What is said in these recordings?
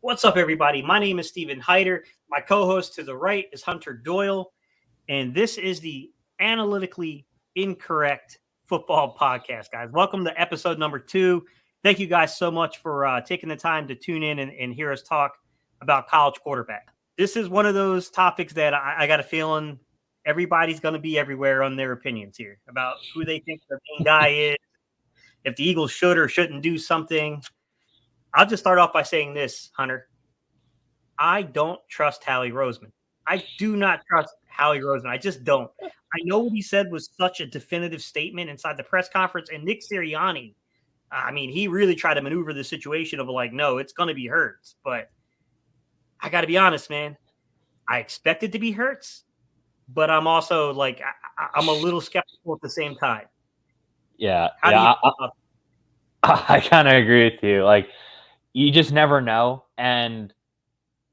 What's up, everybody? My name is Stephen Heitter. My co-host to the right is Hunter Doyle, and this is the Analytically Incorrect Football Podcast, guys. Welcome to episode number 2. Thank you guys so much for taking the time to tune in and hear us talk about college quarterback. This is one of those topics that I got a feeling everybody's going to be everywhere on their opinions here about who they think the main guy is, if the Eagles should or shouldn't do something. I'll just start off by saying this, Hunter. I don't trust Howie Roseman. I do not trust Howie Roseman. I just don't. I know what he said was such a definitive statement inside the press conference, and Nick Sirianni, he really tried to maneuver the situation of like, no, it's going to be Hurts. But I got to be honest, man. I expect it to be Hurts, but I'm also like, I'm a little skeptical at the same time. Yeah. I kind of agree with you. Like, you just never know. And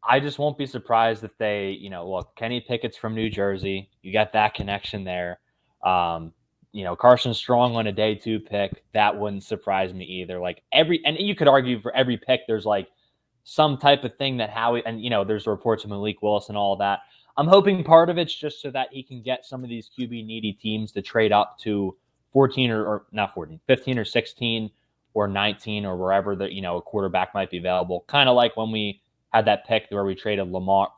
I just won't be surprised if they, look, Kenny Pickett's from New Jersey. You got that connection there. Carson Strong on a day 2 pick. That wouldn't surprise me either. And you could argue for every pick, there's like some type of thing that Howie, and, there's reports of Malik, Willis and all that. I'm hoping part of it's just so that he can get some of these QB needy teams to trade up to 14 or not 14, 15 or 16 or 19 or wherever the, a quarterback might be available. Kind of like when we had that pick where we traded Lamar,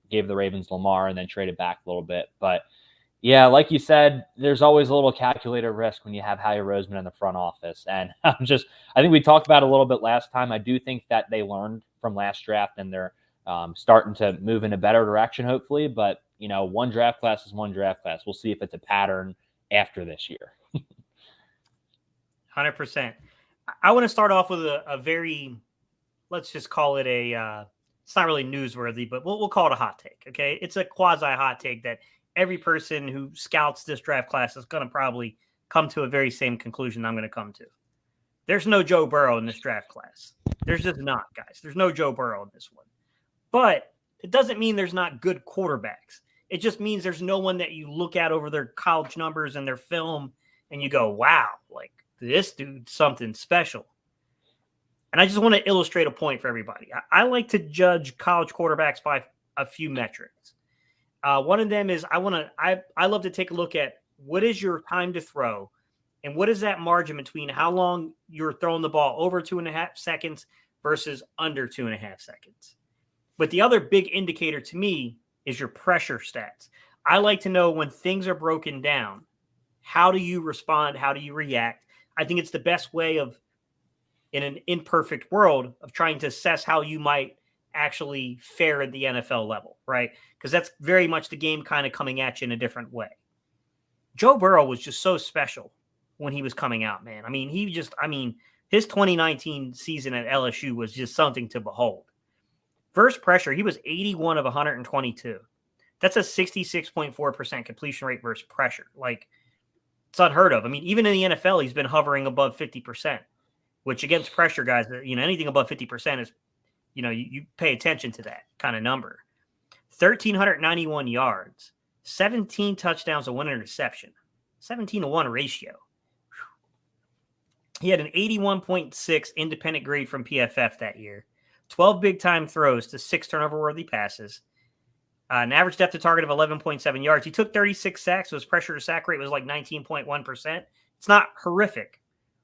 gave the Ravens Lamar and then traded back a little bit. But yeah, like you said, there's always a little calculated risk when you have Howie Roseman in the front office. And I think we talked about it a little bit last time. I do think that they learned from last draft and they're starting to move in a better direction, hopefully. But, one draft class is one draft class. We'll see if it's a pattern after this year. 100%. I want to start off with a very, let's just call it it's not really newsworthy, but we'll call it a hot take, okay? It's a quasi-hot take that every person who scouts this draft class is going to probably come to a very same conclusion I'm going to come to. There's no Joe Burrow in this draft class. There's just not, guys. There's no Joe Burrow in this one. But it doesn't mean there's not good quarterbacks. It just means there's no one that you look at over their college numbers and their film and you go, wow, like this dude's something special. And I just want to illustrate a point for everybody. I like to judge college quarterbacks by a few metrics. One of them is I love to take a look at what is your time to throw and what is that margin between how long you're throwing the ball over 2.5 seconds versus under 2.5 seconds. But the other big indicator to me is your pressure stats. I like to know when things are broken down, how do you respond? How do you react? I think it's the best way of, in an imperfect world, of trying to assess how you might actually fare at the NFL level, right? Because that's very much the game kind of coming at you in a different way. Joe Burrow was just so special when he was coming out, man. His 2019 season at LSU was just something to behold. First pressure, he was 81 of 122. That's a 66.4% completion rate versus pressure. Like, it's unheard of. Even in the NFL, he's been hovering above 50%. Which against pressure, guys, anything above 50% is, you pay attention to that kind of number. 1,391 yards, 17 touchdowns and 1 interception, 17-to-1 ratio. He had an 81.6 independent grade from PFF that year, 12 big-time throws to 6 turnover-worthy passes, an average depth of target of 11.7 yards. He took 36 sacks, so his pressure-to-sack rate was like 19.1%. It's not horrific.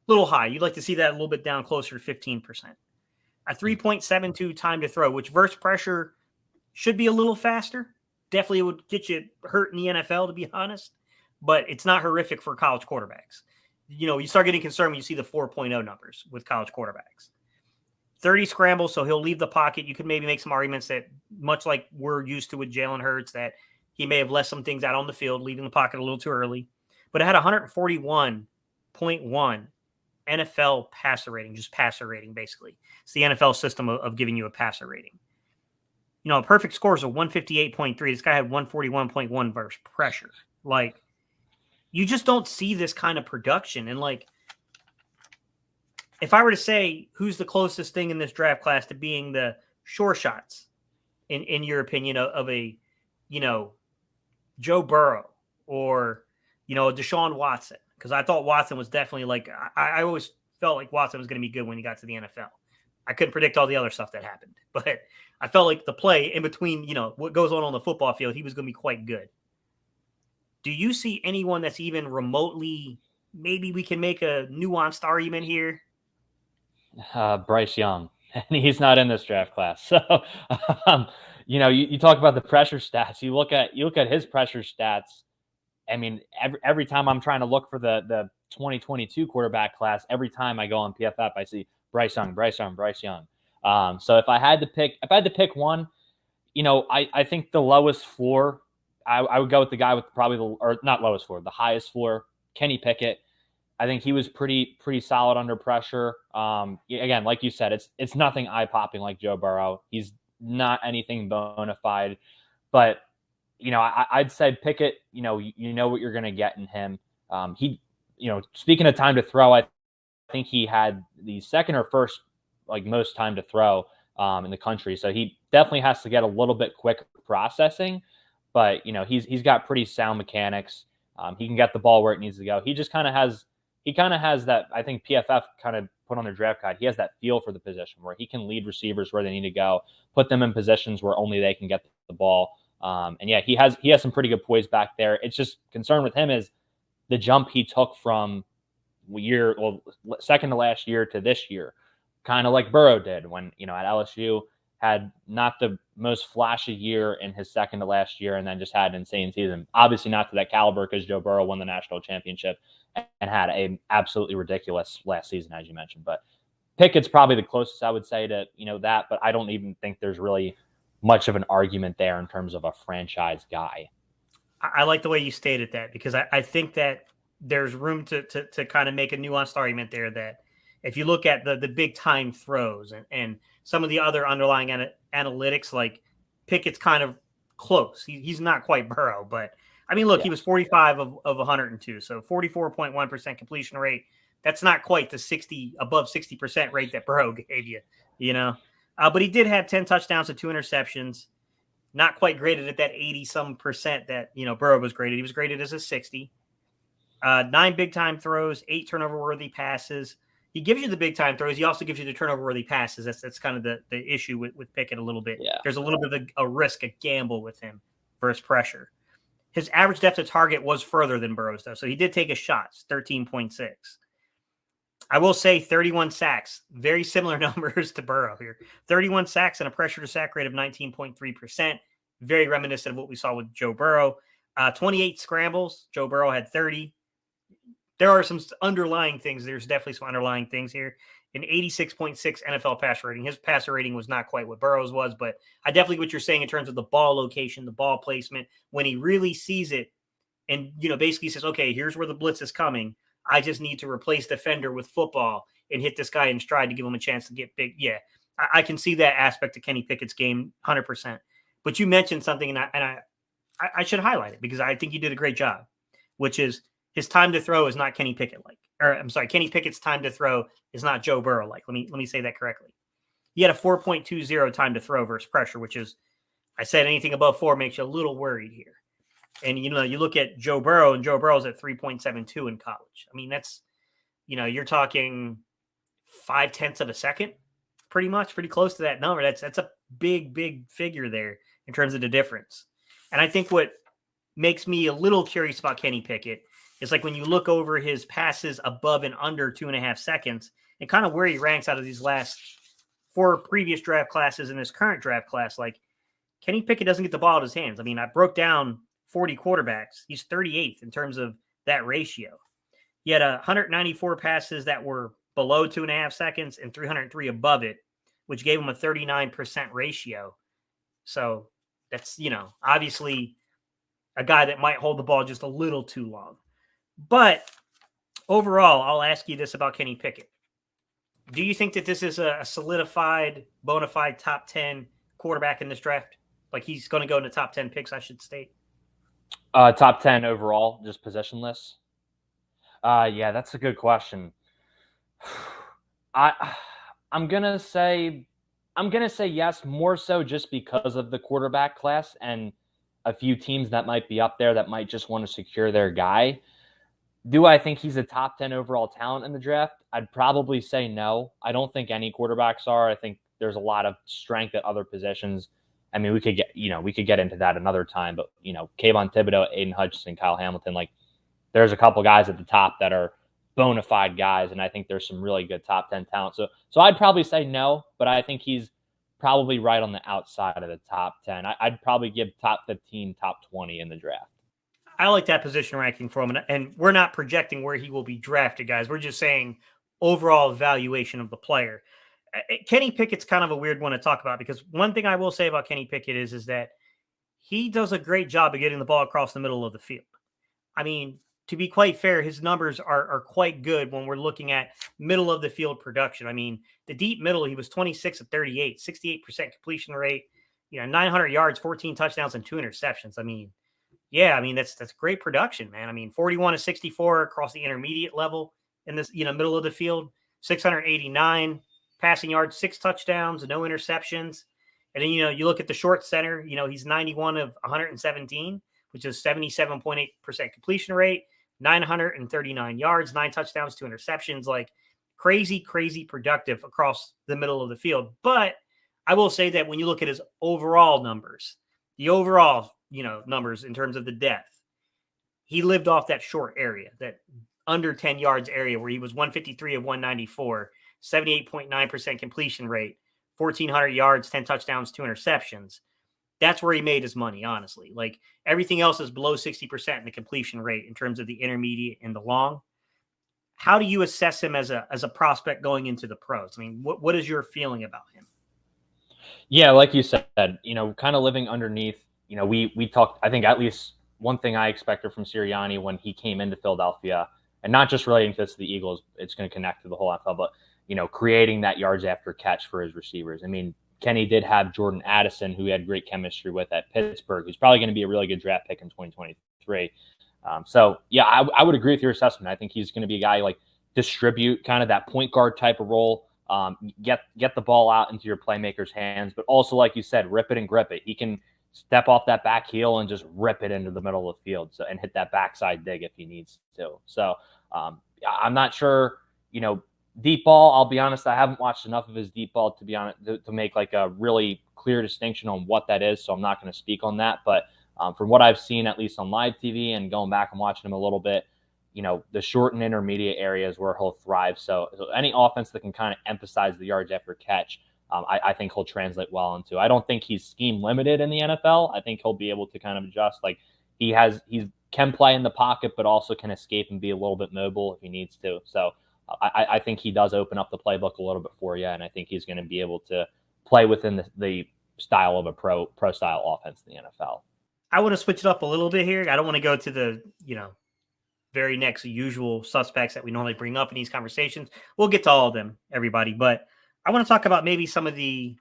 Little high. You'd like to see that a little bit down closer to 15%. A 3.72 time to throw, which versus pressure should be a little faster. Definitely would get you hurt in the NFL, to be honest. But it's not horrific for college quarterbacks. You start getting concerned when you see the 4.0 numbers with college quarterbacks. 30 scrambles, so he'll leave the pocket. You could maybe make some arguments that, much like we're used to with Jalen Hurts, that he may have left some things out on the field, leaving the pocket a little too early. But it had 141.1 NFL passer rating, just passer rating, basically. It's the NFL system of giving you a passer rating. A perfect score is a 158.3. This guy had 141.1 versus pressure. Like, you just don't see this kind of production. And, like, if I were to say who's the closest thing in this draft class to being the sure shots, in your opinion, of a, Joe Burrow or, Deshaun Watson, because I thought Watson was definitely I always felt like Watson was going to be good when he got to the NFL. I couldn't predict all the other stuff that happened, but I felt like the play in between, what goes on the football field, he was going to be quite good. Do you see anyone that's even remotely, maybe we can make a nuanced argument here? Bryce Young, and he's not in this draft class. So, you talk about the pressure stats. You look at his pressure stats. I mean, every time I'm trying to look for the 2022 quarterback class, every time I go on PFF, I see Bryce Young. So if I had to pick one, I think the lowest floor, I would go with the guy with probably not lowest floor, the highest floor, Kenny Pickett. I think he was pretty solid under pressure. Again, like you said, it's nothing eye-popping like Joe Burrow. He's not anything bona fide, but I'd say Pickett. You know what you're going to get in him. Speaking of time to throw, I think he had the second or first most time to throw in the country. So he definitely has to get a little bit quicker processing, but he's got pretty sound mechanics. He can get the ball where it needs to go. He kind of has that, I think PFF kind of put on their draft guide. He has that feel for the position where he can lead receivers where they need to go, put them in positions where only they can get the ball. And yeah, he has some pretty good poise back there. It's just concern with him is the jump he took from second to last year to this year, kind of like Burrow did when, at LSU had not the most flashy year in his second to last year and then just had an insane season. Obviously not to that caliber because Joe Burrow won the national championship and had a absolutely ridiculous last season, as you mentioned. But Pickett's probably the closest I would say to, that, but I don't even think there's really much of an argument there in terms of a franchise guy. I like the way you stated that because I think that there's room to kind of make a nuanced argument there that if you look at the big time throws and some of the other underlying analytics, like Pickett's kind of close. He's not quite Burrow, but I mean, look, He was 45 of 102, so 44.1% completion rate. That's not quite the above 60% rate that Burrow gave you, but he did have 10 touchdowns and 2 interceptions. Not quite graded at that 80-some% that, Burrow was graded. He was graded as a 60. 9 big-time throws, 8 turnover-worthy passes. He gives you the big-time throws. He also gives you the turnover-worthy passes. That's kind of the issue with Pickett a little bit. Yeah. There's a little bit of a risk, a gamble with him versus pressure. His average depth of target was further than Burrow's, though, so he did take his shots, 13.6. I will say 31 sacks, very similar numbers to Burrow here. 31 sacks and a pressure to sack rate of 19.3%. Very reminiscent of what we saw with Joe Burrow. 28 scrambles. Joe Burrow had 30. There are some underlying things. There's definitely some underlying things here. An 86.6 NFL passer rating. His passer rating was not quite what Burrow's was, but I definitely what you're saying in terms of the ball location, the ball placement, when he really sees it and, basically says, okay, here's where the blitz is coming. I just need to replace defender with football and hit this guy in stride to give him a chance to get big. Yeah, I can see that aspect of Kenny Pickett's game 100%. But you mentioned something, and I should highlight it because I think you did a great job, which is his time to throw is not Kenny Pickett-like. Or I'm sorry, Kenny Pickett's time to throw is not Joe Burrow-like. Let me say that correctly. He had a 4.20 time to throw versus pressure, which is, I said anything above 4 makes you a little worried here. And, you look at Joe Burrow, and Joe Burrow's at 3.72 in college. I mean, that's, you're talking 0.5 of a second, pretty close to that number. That's a big figure there in terms of the difference. And I think what makes me a little curious about Kenny Pickett is like when you look over his passes above and under 2.5 seconds and kind of where he ranks out of these last 4 previous draft classes in this current draft class, like Kenny Pickett doesn't get the ball out of his hands. I mean, I broke down 40 quarterbacks. He's 38th in terms of that ratio. He had 194 passes that were below 2.5 seconds and 303 above it, which gave him a 39% ratio. So that's, obviously a guy that might hold the ball just a little too long. But overall, I'll ask you this about Kenny Pickett. Do you think that this is a solidified, bona fide top 10 quarterback in this draft? Like he's going to go in the top 10 picks, I should state. Top 10 overall, just positionless. Yeah, that's a good question. I'm gonna say yes, more so just because of the quarterback class and a few teams that might be up there that might just want to secure their guy. Do I think he's a top 10 overall talent in the draft? I'd probably say no. I don't think any quarterbacks are. I think there's a lot of strength at other positions. I mean, we could get into that another time, but Kayvon Thibodeau, Aiden Hutchinson, Kyle Hamilton, like there's a couple guys at the top that are bona fide guys, and I think there's some really good top 10 talent. So I'd probably say no, but I think he's probably right on the outside of the top 10. I'd probably give top 15, top 20 in the draft. I like that position ranking for him, and we're not projecting where he will be drafted, guys. We're just saying overall evaluation of the player. Kenny Pickett's kind of a weird one to talk about because one thing I will say about Kenny Pickett is that he does a great job of getting the ball across the middle of the field. I mean, to be quite fair, his numbers are quite good when we're looking at middle of the field production. I mean, the deep middle, he was 26 of 38, 68% completion rate, 900 yards, 14 touchdowns, and 2 interceptions. I mean, yeah, I mean, that's great production, man. I mean, 41 to 64 across the intermediate level in this, middle of the field, 689 passing yards, 6 touchdowns, no interceptions. And then, you look at the short center, he's 91 of 117, which is 77.8% completion rate, 939 yards, 9 touchdowns, 2 interceptions, like crazy, crazy productive across the middle of the field. But I will say that when you look at his overall numbers, the overall, numbers in terms of the depth, he lived off that short area, that under 10 yards area where he was 153 of 194, 78.9% completion rate, 1,400 yards, 10 touchdowns, 2 interceptions. That's where he made his money, honestly. Like everything else is below 60% in the completion rate in terms of the intermediate and the long. How do you assess him as a prospect going into the pros? I mean, what is your feeling about him? Yeah, like you said, kind of living underneath, we talked, I think at least one thing I expected from Sirianni when he came into Philadelphia, and not just relating to this to the Eagles, it's going to connect to the whole NFL, but, creating that yards after catch for his receivers. I mean, Kenny did have Jordan Addison, who he had great chemistry with at Pittsburgh, who's probably going to be a really good draft pick in 2023. So, yeah, I would agree with your assessment. I think he's going to be a guy like distribute kind of that point guard type of role, get the ball out into your playmaker's hands, but also, like you said, rip it and grip it. He can step off that back heel and just rip it into the middle of the field and hit that backside dig if he needs to. So I'm not sure, deep ball, I'll be honest, I haven't watched enough of his deep ball to be honest to make like a really clear distinction on what that is. So I'm not going to speak on that. But from what I've seen, at least on live TV and going back and watching him a little bit, the short and intermediate areas where he'll thrive. So any offense that can kind of emphasize the yards after catch, I think he'll translate well into. I don't think he's scheme limited in the NFL. I think he'll be able to kind of adjust. Like he can play in the pocket, but also can escape and be a little bit mobile if he needs to. So I think he does open up the playbook a little bit for you, and I think he's going to be able to play within the style of a pro style offense in the NFL. I want to switch it up a little bit here. I don't want to go to the very next usual suspects that we normally bring up in these conversations. We'll get to all of them, everybody, but I want to talk about maybe some of the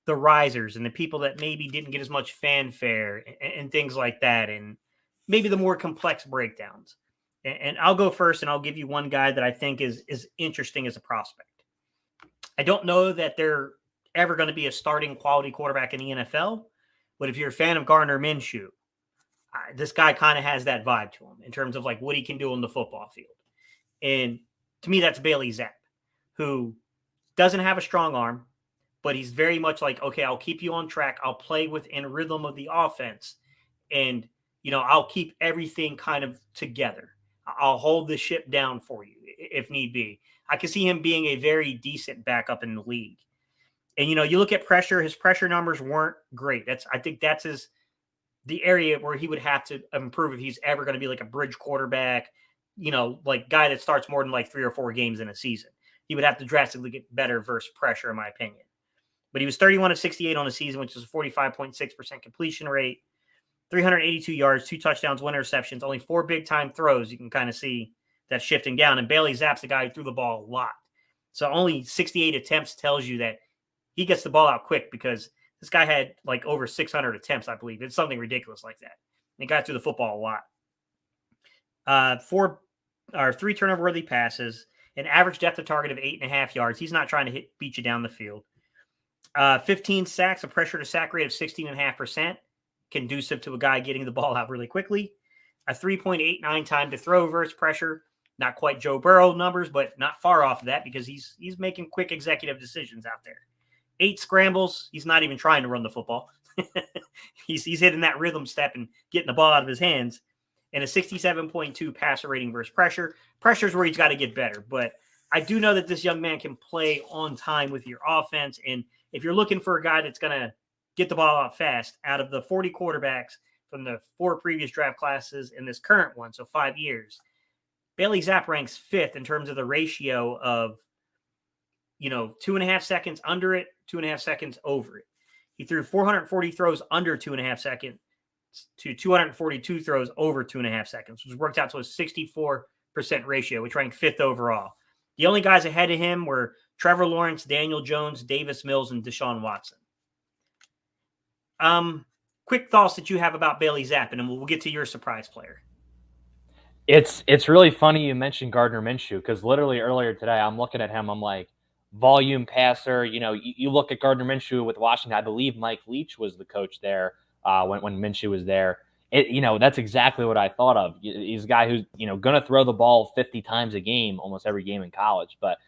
risers and the people that maybe didn't get as much fanfare and things like that, and maybe the more complex breakdowns. And I'll go first, and I'll give you one guy that I think is interesting as a prospect. I don't know that they're ever going to be a starting quality quarterback in the NFL, but if you're a fan of Gardner Minshew, this guy kind of has that vibe to him in terms of like what he can do on the football field. And to me, that's Bailey Zappe, who doesn't have a strong arm, but he's very much like, okay, I'll keep you on track. I'll play within rhythm of the offense. And, I'll keep everything kind of together. I'll hold the ship down for you if need be. I can see him being a very decent backup in the league. And, you look at pressure, his pressure numbers weren't great. I think that's the area where he would have to improve if he's ever going to be like a bridge quarterback, like guy that starts more than like 3 or 4 games in a season. He would have to drastically get better versus pressure, in my opinion. But he was 31 of 68 on the season, which is a 45.6% completion rate, 382 yards, 2 touchdowns, 1 interceptions, only 4 big-time throws. You can kind of see that shifting down. And Bailey Zappe's the guy who threw the ball a lot. So only 68 attempts tells you that he gets the ball out quick because this guy had like over 600 attempts, I believe. It's something ridiculous like that. And he got through the football a lot. 3 turnover-worthy passes, an average depth of target of 8.5 yards. He's not trying to beat you down the field. 15 sacks, a pressure to sack rate of 16.5%, conducive to a guy getting the ball out really quickly. a 3.89 time to throw versus pressure. Not quite Joe Burrow numbers, but not far off of that because he's making quick executive decisions out there. 8 scrambles. He's not even trying to run the football. he's hitting that rhythm step and getting the ball out of his hands. And a 67.2 passer rating versus pressure. Pressure's where he's got to get better. But I do know that this young man can play on time with your offense. And if you're looking for a guy that's going to get the ball out fast, out of the 40 quarterbacks from the 4 previous draft classes and this current one, so 5 years, Bailey Zappe ranks 5th in terms of the ratio of, 2.5 seconds under it, 2.5 seconds over it. He threw 440 throws under 2.5 seconds to 242 throws over 2.5 seconds, which worked out to a 64% ratio, which ranked 5th overall. The only guys ahead of him were Trevor Lawrence, Daniel Jones, Davis Mills, and Deshaun Watson. Quick thoughts that you have about Bailey Zappe, and then we'll get to your surprise player. It's really funny you mentioned Gardner Minshew because literally earlier today I'm looking at him. I'm like, volume passer. You look at Gardner Minshew with Washington. I believe Mike Leach was the coach there when Minshew was there. That's exactly what I thought of. He's a guy who's going to throw the ball 50 times a game, almost every game in college. But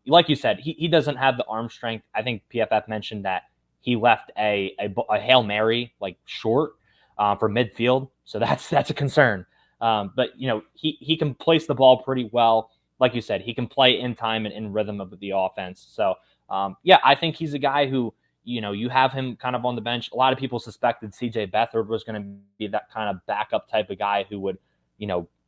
like you said, he doesn't have the arm strength. I think PFF mentioned that he left a Hail Mary short for midfield, so that's a concern. But he can place the ball pretty well. Like you said, he can play in time and in rhythm of the offense. So I think he's a guy who you have him kind of on the bench. A lot of people suspected CJ Beathard was going to be that kind of backup type of guy who would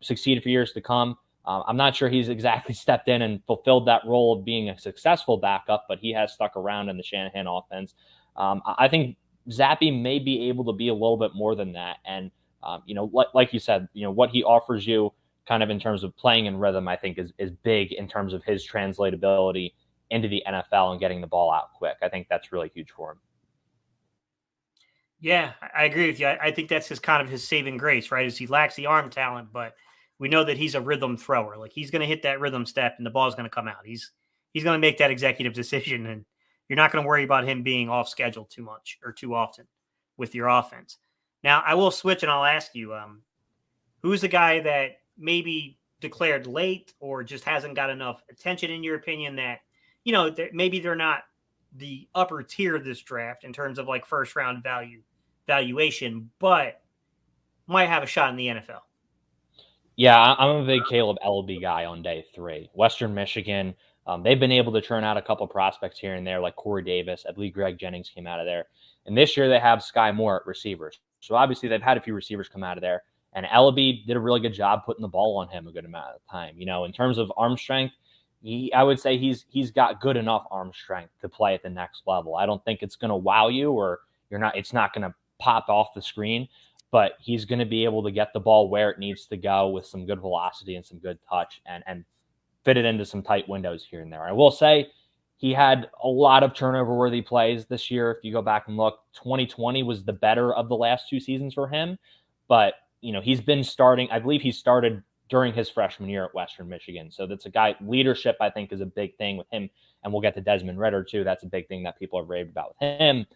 succeed for years to come. I'm not sure he's exactly stepped in and fulfilled that role of being a successful backup, but he has stuck around in the Shanahan offense. I think Zappe may be able to be a little bit more than that. And, like you said, what he offers you kind of in terms of playing in rhythm, I think is big in terms of his translatability into the NFL and getting the ball out quick. I think that's really huge for him. Yeah, I agree with you. I think that's his saving grace, right? Is he lacks the arm talent, but we know that he's a rhythm thrower. Like he's going to hit that rhythm step and the ball's going to come out. He's going to make that executive decision, and you're not going to worry about him being off schedule too much or too often with your offense. Now, I will switch and I'll ask you, who's the guy that maybe declared late or just hasn't got enough attention in your opinion that, maybe they're not the upper tier of this draft in terms of first round valuation, but might have a shot in the NFL? Yeah, I'm a big Caleb Ellaby guy on day 3. Western Michigan, they've been able to churn out a couple prospects here and there, like Corey Davis. I believe Greg Jennings came out of there. And this year they have Sky Moore at receivers. So obviously they've had a few receivers come out of there. And Ellaby did a really good job putting the ball on him a good amount of time. In terms of arm strength, I would say he's got good enough arm strength to play at the next level. I don't think it's going to wow you or it's not going to pop off the screen, but he's going to be able to get the ball where it needs to go with some good velocity and some good touch and fit it into some tight windows here and there. I will say he had a lot of turnover-worthy plays this year. If you go back and look, 2020 was the better of the last 2 seasons for him, but he's been starting. I believe he started during his freshman year at Western Michigan. So that's a guy, leadership, I think, is a big thing with him. And we'll get to Desmond Ritter, too. That's a big thing that people have raved about with him.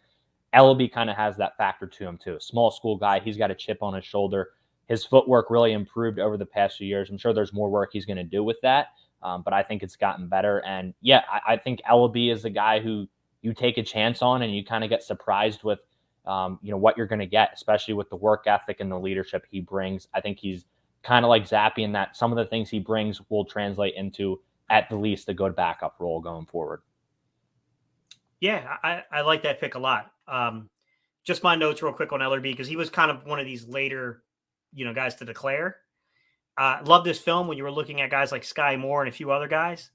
Ellaby kind of has that factor to him, too. A small school guy. He's got a chip on his shoulder. His footwork really improved over the past few years. I'm sure there's more work he's going to do with that. But I think it's gotten better. And, I think Ellaby is the guy who you take a chance on and you kind of get surprised with, what you're going to get, especially with the work ethic and the leadership he brings. I think he's kind of like Zappe in that some of the things he brings will translate into, at the least, a good backup role going forward. Yeah, I like that pick a lot. Just my notes real quick on Ellaby, because he was kind of one of these later, guys to declare. Love this film when you were looking at guys like Sky Moore and a few other guys.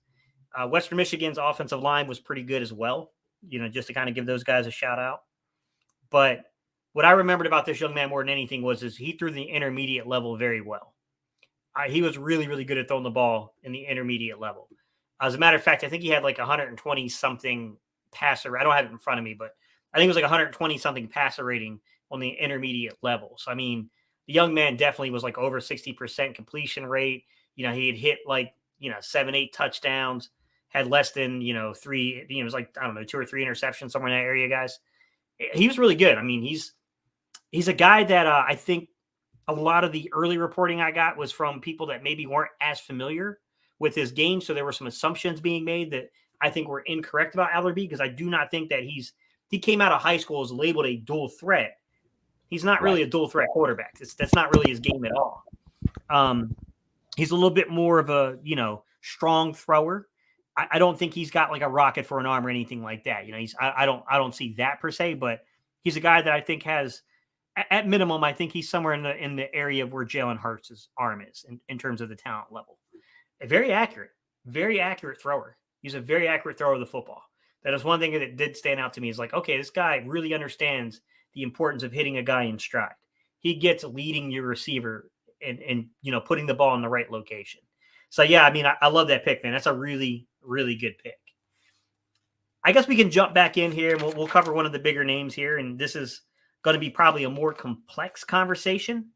Western Michigan's offensive line was pretty good as well, just to kind of give those guys a shout out. But what I remembered about this young man more than anything was he threw the intermediate level very well. He was really, really good at throwing the ball in the intermediate level. As a matter of fact, I think he had 120-something passer. I don't have it in front of me, but I think it was 120-something passer rating on the intermediate level. So, the young man definitely was over 60% completion rate. He had hit 7-8 touchdowns, had less than, 3, it was 2 or 3 interceptions, somewhere in that area, guys. He was really good. He's a guy that I think a lot of the early reporting I got was from people that maybe weren't as familiar with his game. So there were some assumptions being made that I think were incorrect about Ellerbe, because I do not think that he came out of high school as labeled a dual threat. He's not really a dual threat quarterback. That's not really his game at all. He's a little bit more of a, strong thrower. I don't think he's got like a rocket for an arm or anything like that. I don't see that per se, but he's a guy that I think has, at minimum, I think he's somewhere in the area of where Jalen Hurts' arm is in terms of the talent level. A very accurate thrower. He's a very accurate thrower of the football. That is one thing that did stand out to me, is like, okay, this guy really understands the importance of hitting a guy in stride. He gets leading your receiver and putting the ball in the right location. So yeah, I mean, I love that pick, man. That's a really, really good pick. I guess we can jump back in here and we'll cover one of the bigger names here. And this is going to be probably a more complex conversation.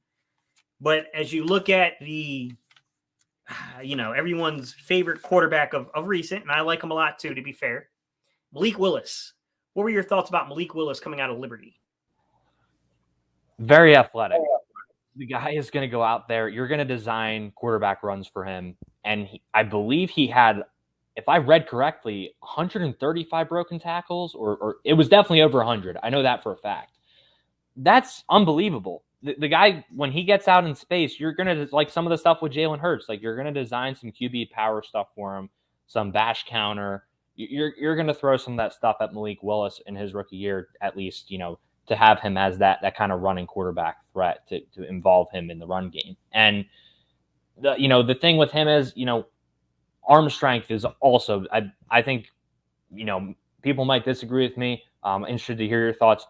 But as you look at the, everyone's favorite quarterback of recent, and I like him a lot too, to be fair, Malik Willis. What were your thoughts about Malik Willis coming out of Liberty? Very athletic. The guy is going to go out there. You're going to design quarterback runs for him. And I believe he had, if I read correctly, 135 broken tackles, or it was definitely over 100. I know that for a fact. That's unbelievable. The guy, when he gets out in space, you're going to, like some of the stuff with Jalen Hurts, like you're going to design some QB power stuff for him, some bash counter. You're going to throw some of that stuff at Malik Willis in his rookie year, at least, to have him as that kind of running quarterback threat to involve him in the run game. And the thing with him is, arm strength is also, I think, people might disagree with me. I'm interested to hear your thoughts.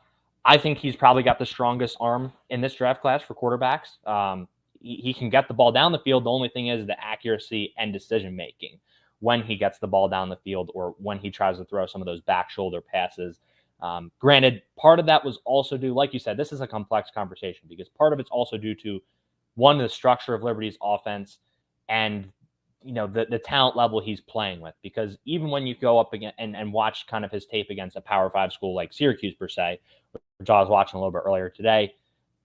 I think he's probably got the strongest arm in this draft class for quarterbacks. He can get the ball down the field. The only thing is the accuracy and decision-making when he gets the ball down the field or when he tries to throw some of those back shoulder passes. Granted, part of that was also due, like you said, this is a complex conversation because part of it's also due to, one, the structure of Liberty's offense and, the talent level he's playing with. Because even when you go up again and watch kind of his tape against a Power 5 school like Syracuse per se, which I was watching a little bit earlier today,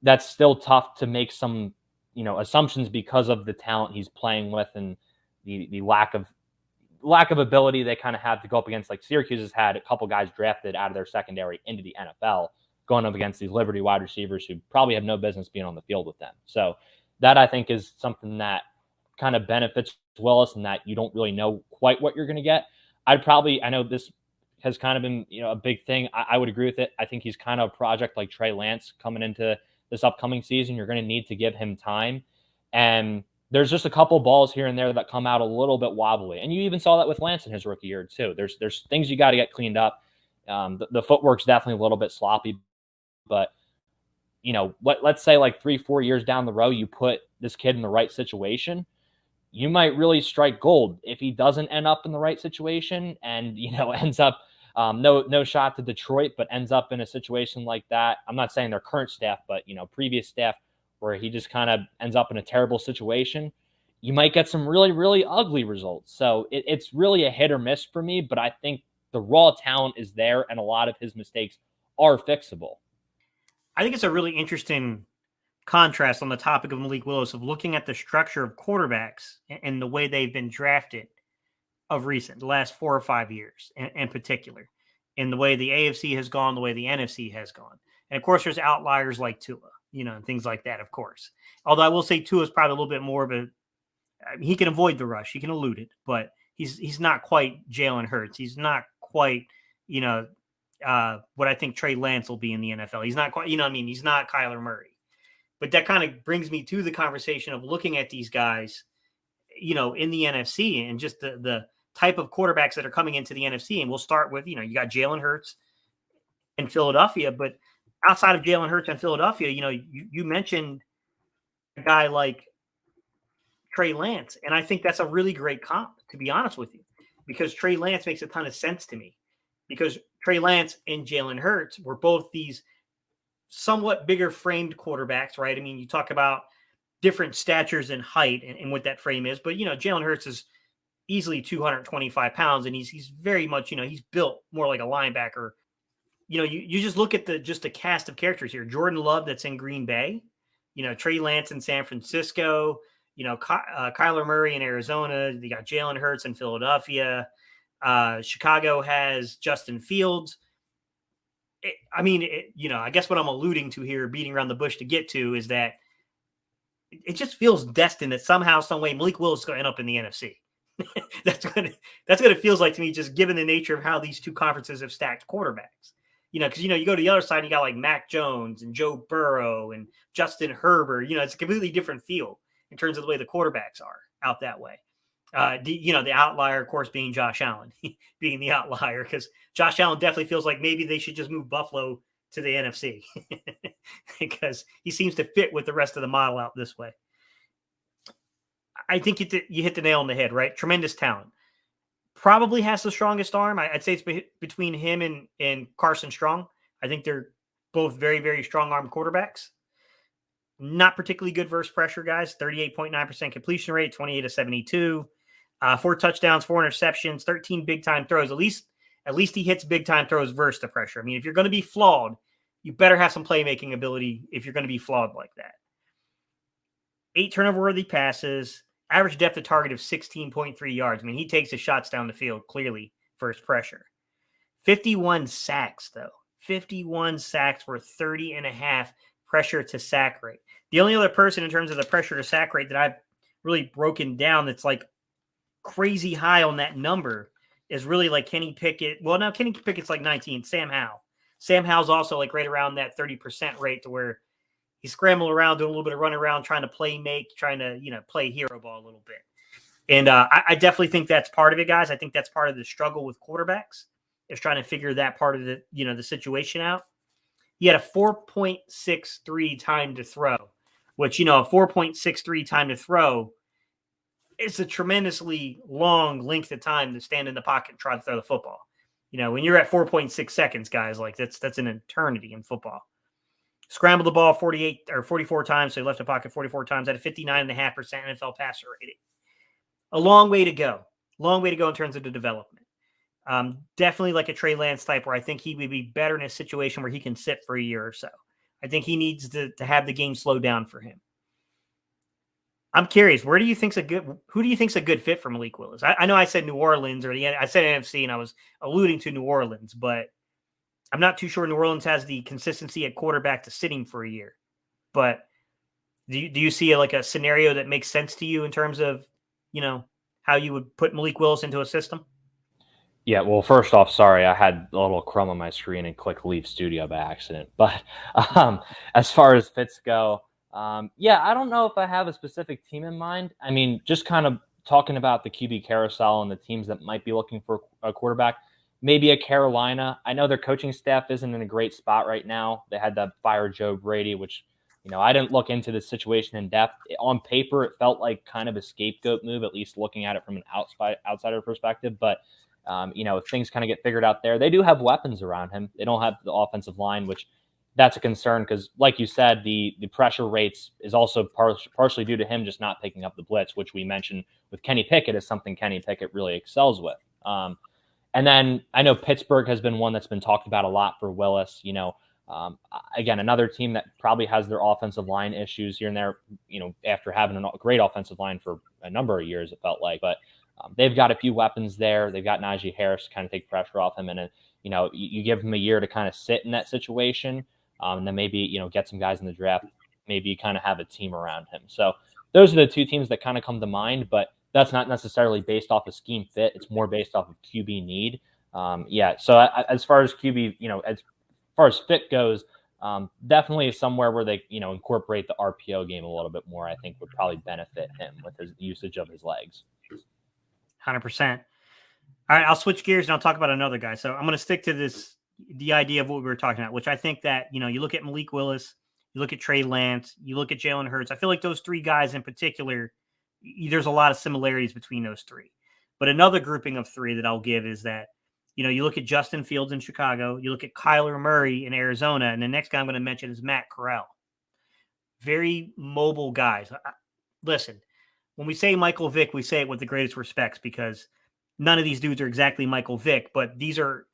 that's still tough to make some, assumptions because of the talent he's playing with and the lack of ability they kind of have to go up against. Like Syracuse has had a couple guys drafted out of their secondary into the NFL going up against these Liberty wide receivers who probably have no business being on the field with them. So that, I think, is something that kind of benefits Willis, and that you don't really know quite what you're going to get. I know this has kind of been, a big thing. I would agree with it. I think he's kind of a project like Trey Lance coming into this upcoming season. You're going to need to give him time. And there's just a couple balls here and there that come out a little bit wobbly. And you even saw that with Lance in his rookie year too. There's things you got to get cleaned up. The footwork's definitely a little bit sloppy, but let's say like 3-4 years down the road, you put this kid in the right situation, you might really strike gold. If he doesn't end up in the right situation and, ends up no shot to Detroit, but ends up in a situation like that. I'm not saying their current staff, but, previous staff, where he just kind of ends up in a terrible situation, you might get some really, really ugly results. So it's really a hit or miss for me, but I think the raw talent is there and a lot of his mistakes are fixable. I think it's a really interesting contrast on the topic of Malik Willis, of looking at the structure of quarterbacks and the way they've been drafted of recent, the last 4 or 5 years in particular, in the way the AFC has gone, the way the NFC has gone. And of course, there's outliers like Tua, and things like that, of course. Although I will say Tua is probably a little bit more of he can avoid the rush, he can elude it, but he's not quite Jalen Hurts. He's not quite, what I think Trey Lance will be in the NFL. He's not quite, he's not Kyler Murray. But that kind of brings me to the conversation of looking at these guys, in the NFC and just the type of quarterbacks that are coming into the NFC. And we'll start with, you got Jalen Hurts in Philadelphia, but outside of Jalen Hurts in Philadelphia, you mentioned a guy like Trey Lance. And I think that's a really great comp, to be honest with you, because Trey Lance makes a ton of sense to me, because Trey Lance and Jalen Hurts were both these somewhat bigger framed quarterbacks, right? I mean, you talk about different statures and height and what that frame is, but, Jalen Hurts is easily 225 pounds, and he's very much, he's built more like a linebacker. You just look at the cast of characters here. Jordan Love, that's in Green Bay, Trey Lance in San Francisco, Kyler Murray in Arizona. You got Jalen Hurts in Philadelphia. Chicago has Justin Fields. I guess what I'm alluding to here, beating around the bush to get to, is that it just feels destined that somehow, some way, Malik Willis is going to end up in the NFC. That's what it feels like to me, just given the nature of how these two conferences have stacked quarterbacks. Because you go to the other side, and you got like Mac Jones and Joe Burrow and Justin Herbert. It's a completely different feel in terms of the way the quarterbacks are out that way. The outlier, of course, being Josh Allen, being the outlier, because Josh Allen definitely feels like maybe they should just move Buffalo to the NFC because he seems to fit with the rest of the model out this way. I think you hit the nail on the head, right? Tremendous talent. Probably has the strongest arm. I'd say it's between him and Carson Strong. I think they're both very, very strong arm quarterbacks. Not particularly good versus pressure, guys. 38.9% completion rate, 28-72. 4 touchdowns, 4 interceptions, 13 big-time throws. At least he hits big-time throws versus the pressure. I mean, if you're going to be flawed, you better have some playmaking ability if you're going to be flawed like that. 8 turnover-worthy passes, average depth of target of 16.3 yards. I mean, he takes his shots down the field, clearly, versus pressure. 51 sacks, though. 51 sacks for 30.5 pressure to sack rate. The only other person in terms of the pressure to sack rate that I've really broken down that's like crazy high on that number is really like Kenny Pickett. Well, no, Kenny Pickett's like 19. Sam Howell. Sam Howell's also like right around that 30% rate to where he's scrambling around, doing a little bit of running around, trying to play hero ball a little bit. And I definitely think that's part of it, guys. I think that's part of the struggle with quarterbacks is trying to figure that part of the situation out. He had a 4.63 time to throw, which, a 4.63 time to throw is a tremendously long length of time to stand in the pocket and try to throw the football. When you're at 4.6 seconds, guys, like that's an eternity in football. Scrambled the ball 48 or 44 times, so he left the pocket 44 times at a 59.5% NFL passer rating. A long way to go. Long way to go in terms of the development. Definitely like a Trey Lance type where I think he would be better in a situation where he can sit for a year or so. I think he needs to have the game slow down for him. I'm curious, who do you think's a good fit for Malik Willis? I know I said New Orleans I said NFC and I was alluding to New Orleans, but I'm not too sure New Orleans has the consistency at quarterback to sit him for a year. But do you see a scenario that makes sense to you in terms of, how you would put Malik Willis into a system? Yeah, well, first off, sorry, I had a little crumb on my screen and clicked leave studio by accident. But as far as fits go, I don't know if I have a specific team in mind. I mean, just kind of talking about the QB carousel and the teams that might be looking for a quarterback, maybe a Carolina. I know their coaching staff isn't in a great spot right now. They had to fire Joe Brady, which, I didn't look into the situation in depth. On paper, it felt like kind of a scapegoat move, at least looking at it from an outsider perspective. But, if things kind of get figured out there, they do have weapons around him. They don't have the offensive line, which that's a concern because, like you said, the pressure rates is also partially due to him just not picking up the blitz, which we mentioned with Kenny Pickett is something Kenny Pickett really excels with. And then I know Pittsburgh has been one that's been talked about a lot for Willis. Again, another team that probably has their offensive line issues here and there, after having a great offensive line for a number of years, it felt like. But they've got a few weapons there. They've got Najee Harris to kind of take pressure off him. And then, you give him a year to kind of sit in that situation. And then maybe, get some guys in the draft, maybe kind of have a team around him. So those are the two teams that kind of come to mind, but that's not necessarily based off of scheme fit. It's more based off of QB need. So as far as QB, as far as fit goes, definitely somewhere where they, incorporate the RPO game a little bit more, I think would probably benefit him with his usage of his legs. 100%. All right, I'll switch gears and I'll talk about another guy. So I'm going to stick to the idea of what we were talking about, which I think that, you look at Malik Willis, you look at Trey Lance, you look at Jalen Hurts. I feel like those three guys in particular, there's a lot of similarities between those three. But another grouping of three that I'll give is that, you look at Justin Fields in Chicago, you look at Kyler Murray in Arizona, and the next guy I'm going to mention is Matt Corrral. Very mobile guys. Listen, when we say Michael Vick, we say it with the greatest respects because none of these dudes are exactly Michael Vick, but these are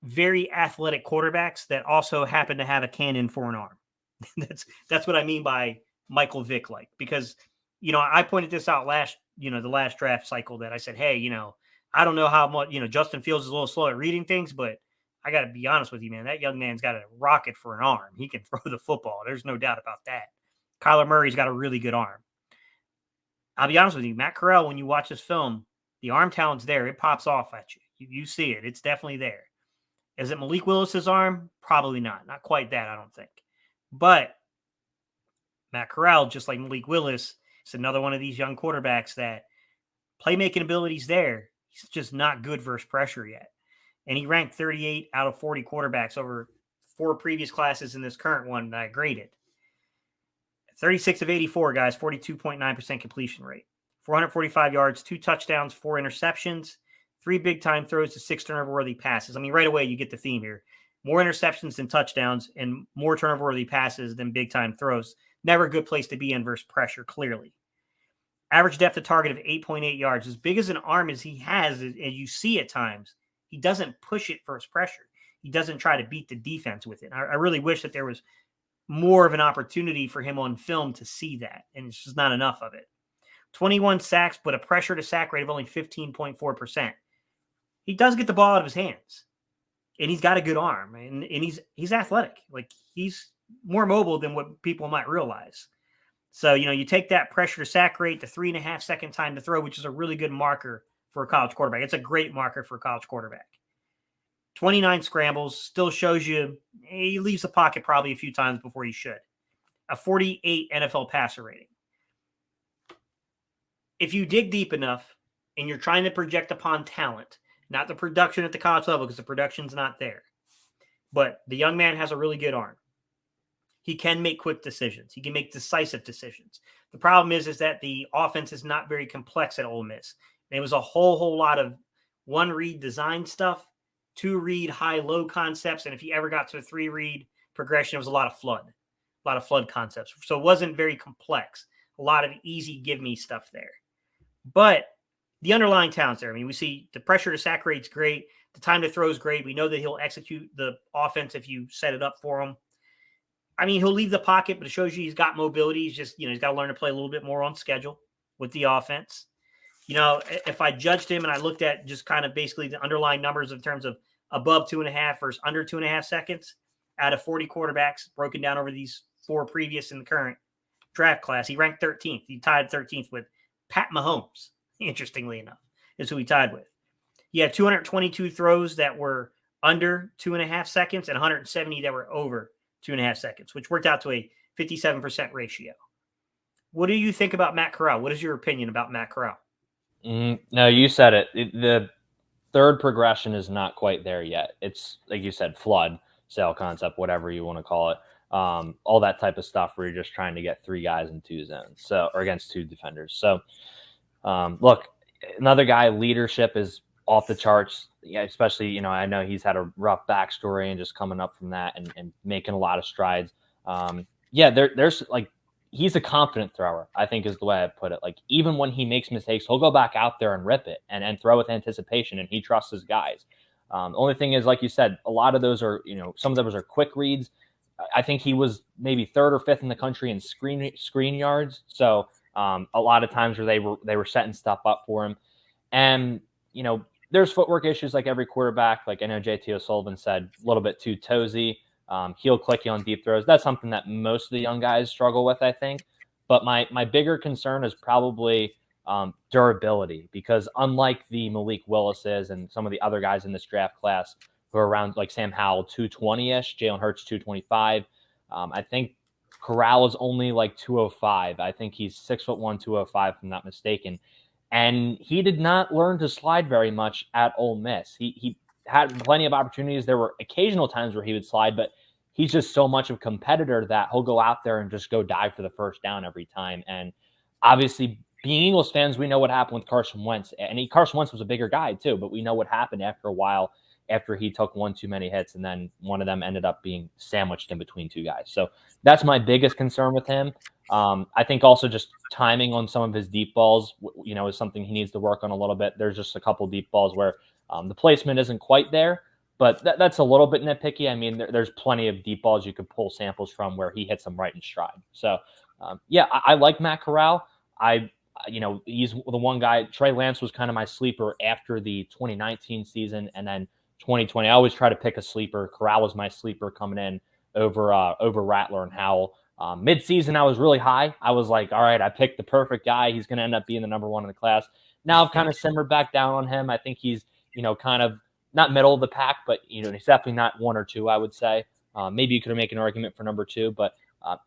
very athletic quarterbacks that also happen to have a cannon for an arm. That's what I mean by Michael Vick like, because I pointed this out the last draft cycle that I said, hey, I don't know how much Justin Fields is a little slow at reading things, but I got to be honest with you, man. That young man's got a rocket for an arm. He can throw the football. There's no doubt about that. Kyler Murray's got a really good arm. I'll be honest with you, Matt Corrral, when you watch this film, the arm talent's there. It pops off at you. You see it. It's definitely there. Is it Malik Willis's arm? Probably not. Not quite that, I don't think. But Matt Corrral, just like Malik Willis, is another one of these young quarterbacks that playmaking ability's there. He's just not good versus pressure yet. And he ranked 38 out of 40 quarterbacks over 4 previous classes in this current one that I graded. 36 of 84, guys, 42.9% completion rate. 445 yards, 2 touchdowns, 4 interceptions, 3 big-time throws to 6 turnover-worthy passes. I mean, right away, you get the theme here. More interceptions than touchdowns and more turnover-worthy passes than big-time throws. Never a good place to be in versus pressure, clearly. Average depth of target of 8.8 yards. As big as an arm as he has, as you see at times, he doesn't push it versus pressure. He doesn't try to beat the defense with it. I really wish that there was more of an opportunity for him on film to see that, and it's just not enough of it. 21 sacks, but a pressure to sack rate of only 15.4%. He does get the ball out of his hands, and he's got a good arm, and he's athletic. Like, he's more mobile than what people might realize. So, you take that pressure to sack rate, the 3.5 second time to throw, which is a really good marker for a college quarterback. It's a great marker for a college quarterback. 29 scrambles, still shows you he leaves the pocket probably a few times before he should. A 48 NFL passer rating. If you dig deep enough and you're trying to project upon talent, not the production at the college level, because the production's not there, but the young man has a really good arm. He can make quick decisions. He can make decisive decisions. The problem is that the offense is not very complex at Ole Miss. And it was a whole lot of 1-read design stuff, 2-read high-low concepts, and if you ever got to a 3-read progression, it was a lot of flood concepts. So it wasn't very complex. A lot of easy give-me stuff there. But the underlying talent's there. I mean, we see the pressure to sack rate's great. The time to throw is great. We know that he'll execute the offense if you set it up for him. I mean, he'll leave the pocket, but it shows you he's got mobility. He's just, he's got to learn to play a little bit more on schedule with the offense. If I judged him and I looked at just kind of basically the underlying numbers in terms of above 2.5 versus under 2.5 seconds out of 40 quarterbacks broken down over these 4 previous in the current draft class, he ranked 13th. He tied 13th with Pat Mahomes, interestingly enough, is who he tied with. He had 222 throws that were under 2.5 seconds and 170 that were over 2.5 seconds, which worked out to a 57% ratio. What do you think about Matt Corral? What is your opinion about Matt Corral? No, you said it. The third progression is not quite there yet. It's, like you said, flood, cell concept, whatever you want to call it. All that type of stuff where you're just trying to get 3 guys in 2 zones, or against 2 defenders. So, look, another guy, leadership is off the charts. Yeah, especially, I know he's had a rough backstory and just coming up from that and making a lot of strides. There's like, he's a confident thrower, I think is the way I put it. Like, even when he makes mistakes, he'll go back out there and rip it and throw with anticipation, and he trusts his guys. The only thing is, like you said, a lot of those are, some of those are quick reads. I think he was maybe 3rd or 5th in the country in screen yards. So a lot of times where they were setting stuff up for him. And, there's footwork issues like every quarterback. Like, I know JT O'Sullivan said, a little bit too toesy. Heel clicky on deep throws. That's something that most of the young guys struggle with, I think. But my bigger concern is probably durability, because unlike the Malik Willises and some of the other guys in this draft class who are around, like Sam Howell, 220-ish, Jalen Hurts, 225, I think Corral is only like 205. I think he's 6'1", 205, if I'm not mistaken. And he did not learn to slide very much at Ole Miss. He had plenty of opportunities. There were occasional times where he would slide, but he's just so much of a competitor that he'll go out there and just go dive for the first down every time. And obviously, being Eagles fans, we know what happened with Carson Wentz. And Carson Wentz was a bigger guy too, but we know what happened after a while, after he took 1 too many hits, and then one of them ended up being sandwiched in between 2 guys. So that's my biggest concern with him. I think also just timing on some of his deep balls, is something he needs to work on a little bit. There's just a couple deep balls where the placement isn't quite there, But that's a little bit nitpicky. I mean, there's plenty of deep balls you could pull samples from where he hits them right in stride. So, I like Matt Corral. He's the one guy. Trey Lance was kind of my sleeper after the 2019 season, and then 2020. I always try to pick a sleeper. Corral was my sleeper coming in over Rattler and Howell. Mid-season, I was really high. I was like, all right, I picked the perfect guy. He's going to end up being the number one in the class. Now I've kind of simmered back down on him. I think he's, kind of not middle of the pack, but, he's definitely not 1 or 2, I would say. Maybe you could make an argument for number 2, but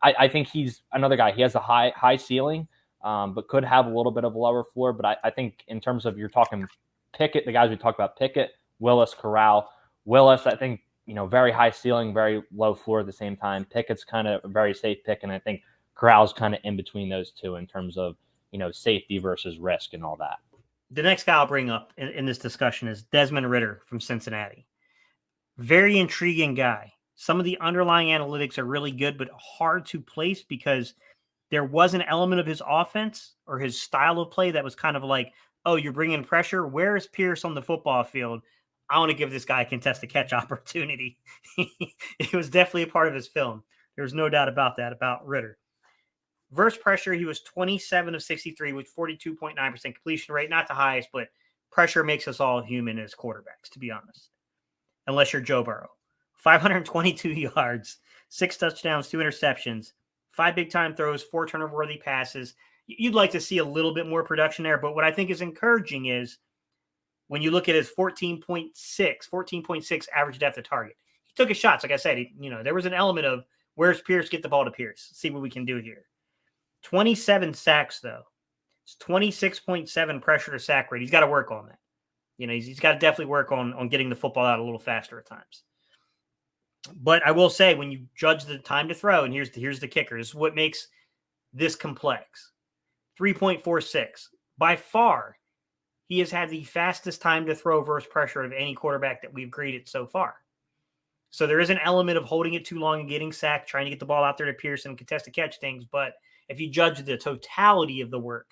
I think he's another guy. He has a high ceiling, but could have a little bit of a lower floor. But I think in terms of you're talking Pickett, the guys we talked about, Pickett, Willis, Corral. Willis, I think, very high ceiling, very low floor at the same time. Pickett's kind of a very safe pick, and I think Corral's kind of in between those two in terms of, safety versus risk and all that. The next guy I'll bring up in this discussion is Desmond Ridder from Cincinnati. Very intriguing guy. Some of the underlying analytics are really good, but hard to place because there was an element of his offense or his style of play that was kind of like, oh, you're bringing pressure. Where is Pierce on the football field? I want to give this guy a contested catch opportunity. It was definitely a part of his film. There's no doubt about that, about Ridder. Versus pressure, he was 27 of 63 with 42.9% completion rate. Not the highest, but pressure makes us all human as quarterbacks, to be honest. Unless you're Joe Burrow. 522 yards, 6 touchdowns, 2 interceptions, 5 big-time throws, 4 turnover-worthy passes. You'd like to see a little bit more production there, but what I think is encouraging is when you look at his 14.6 average depth of target. He took his shots, like I said. There was an element of where's Pierce, get the ball to Pierce. See what we can do here. 27 sacks, though. It's 26.7 pressure to sack rate. He's got to work on that. He's got to definitely work on getting the football out a little faster at times. But I will say, when you judge the time to throw, and here's the kicker, this is what makes this complex. 3.46. By far, he has had the fastest time to throw versus pressure of any quarterback that we've graded so far. So there is an element of holding it too long and getting sacked, trying to get the ball out there to Pierce and contest to catch things. But if you judge the totality of the work,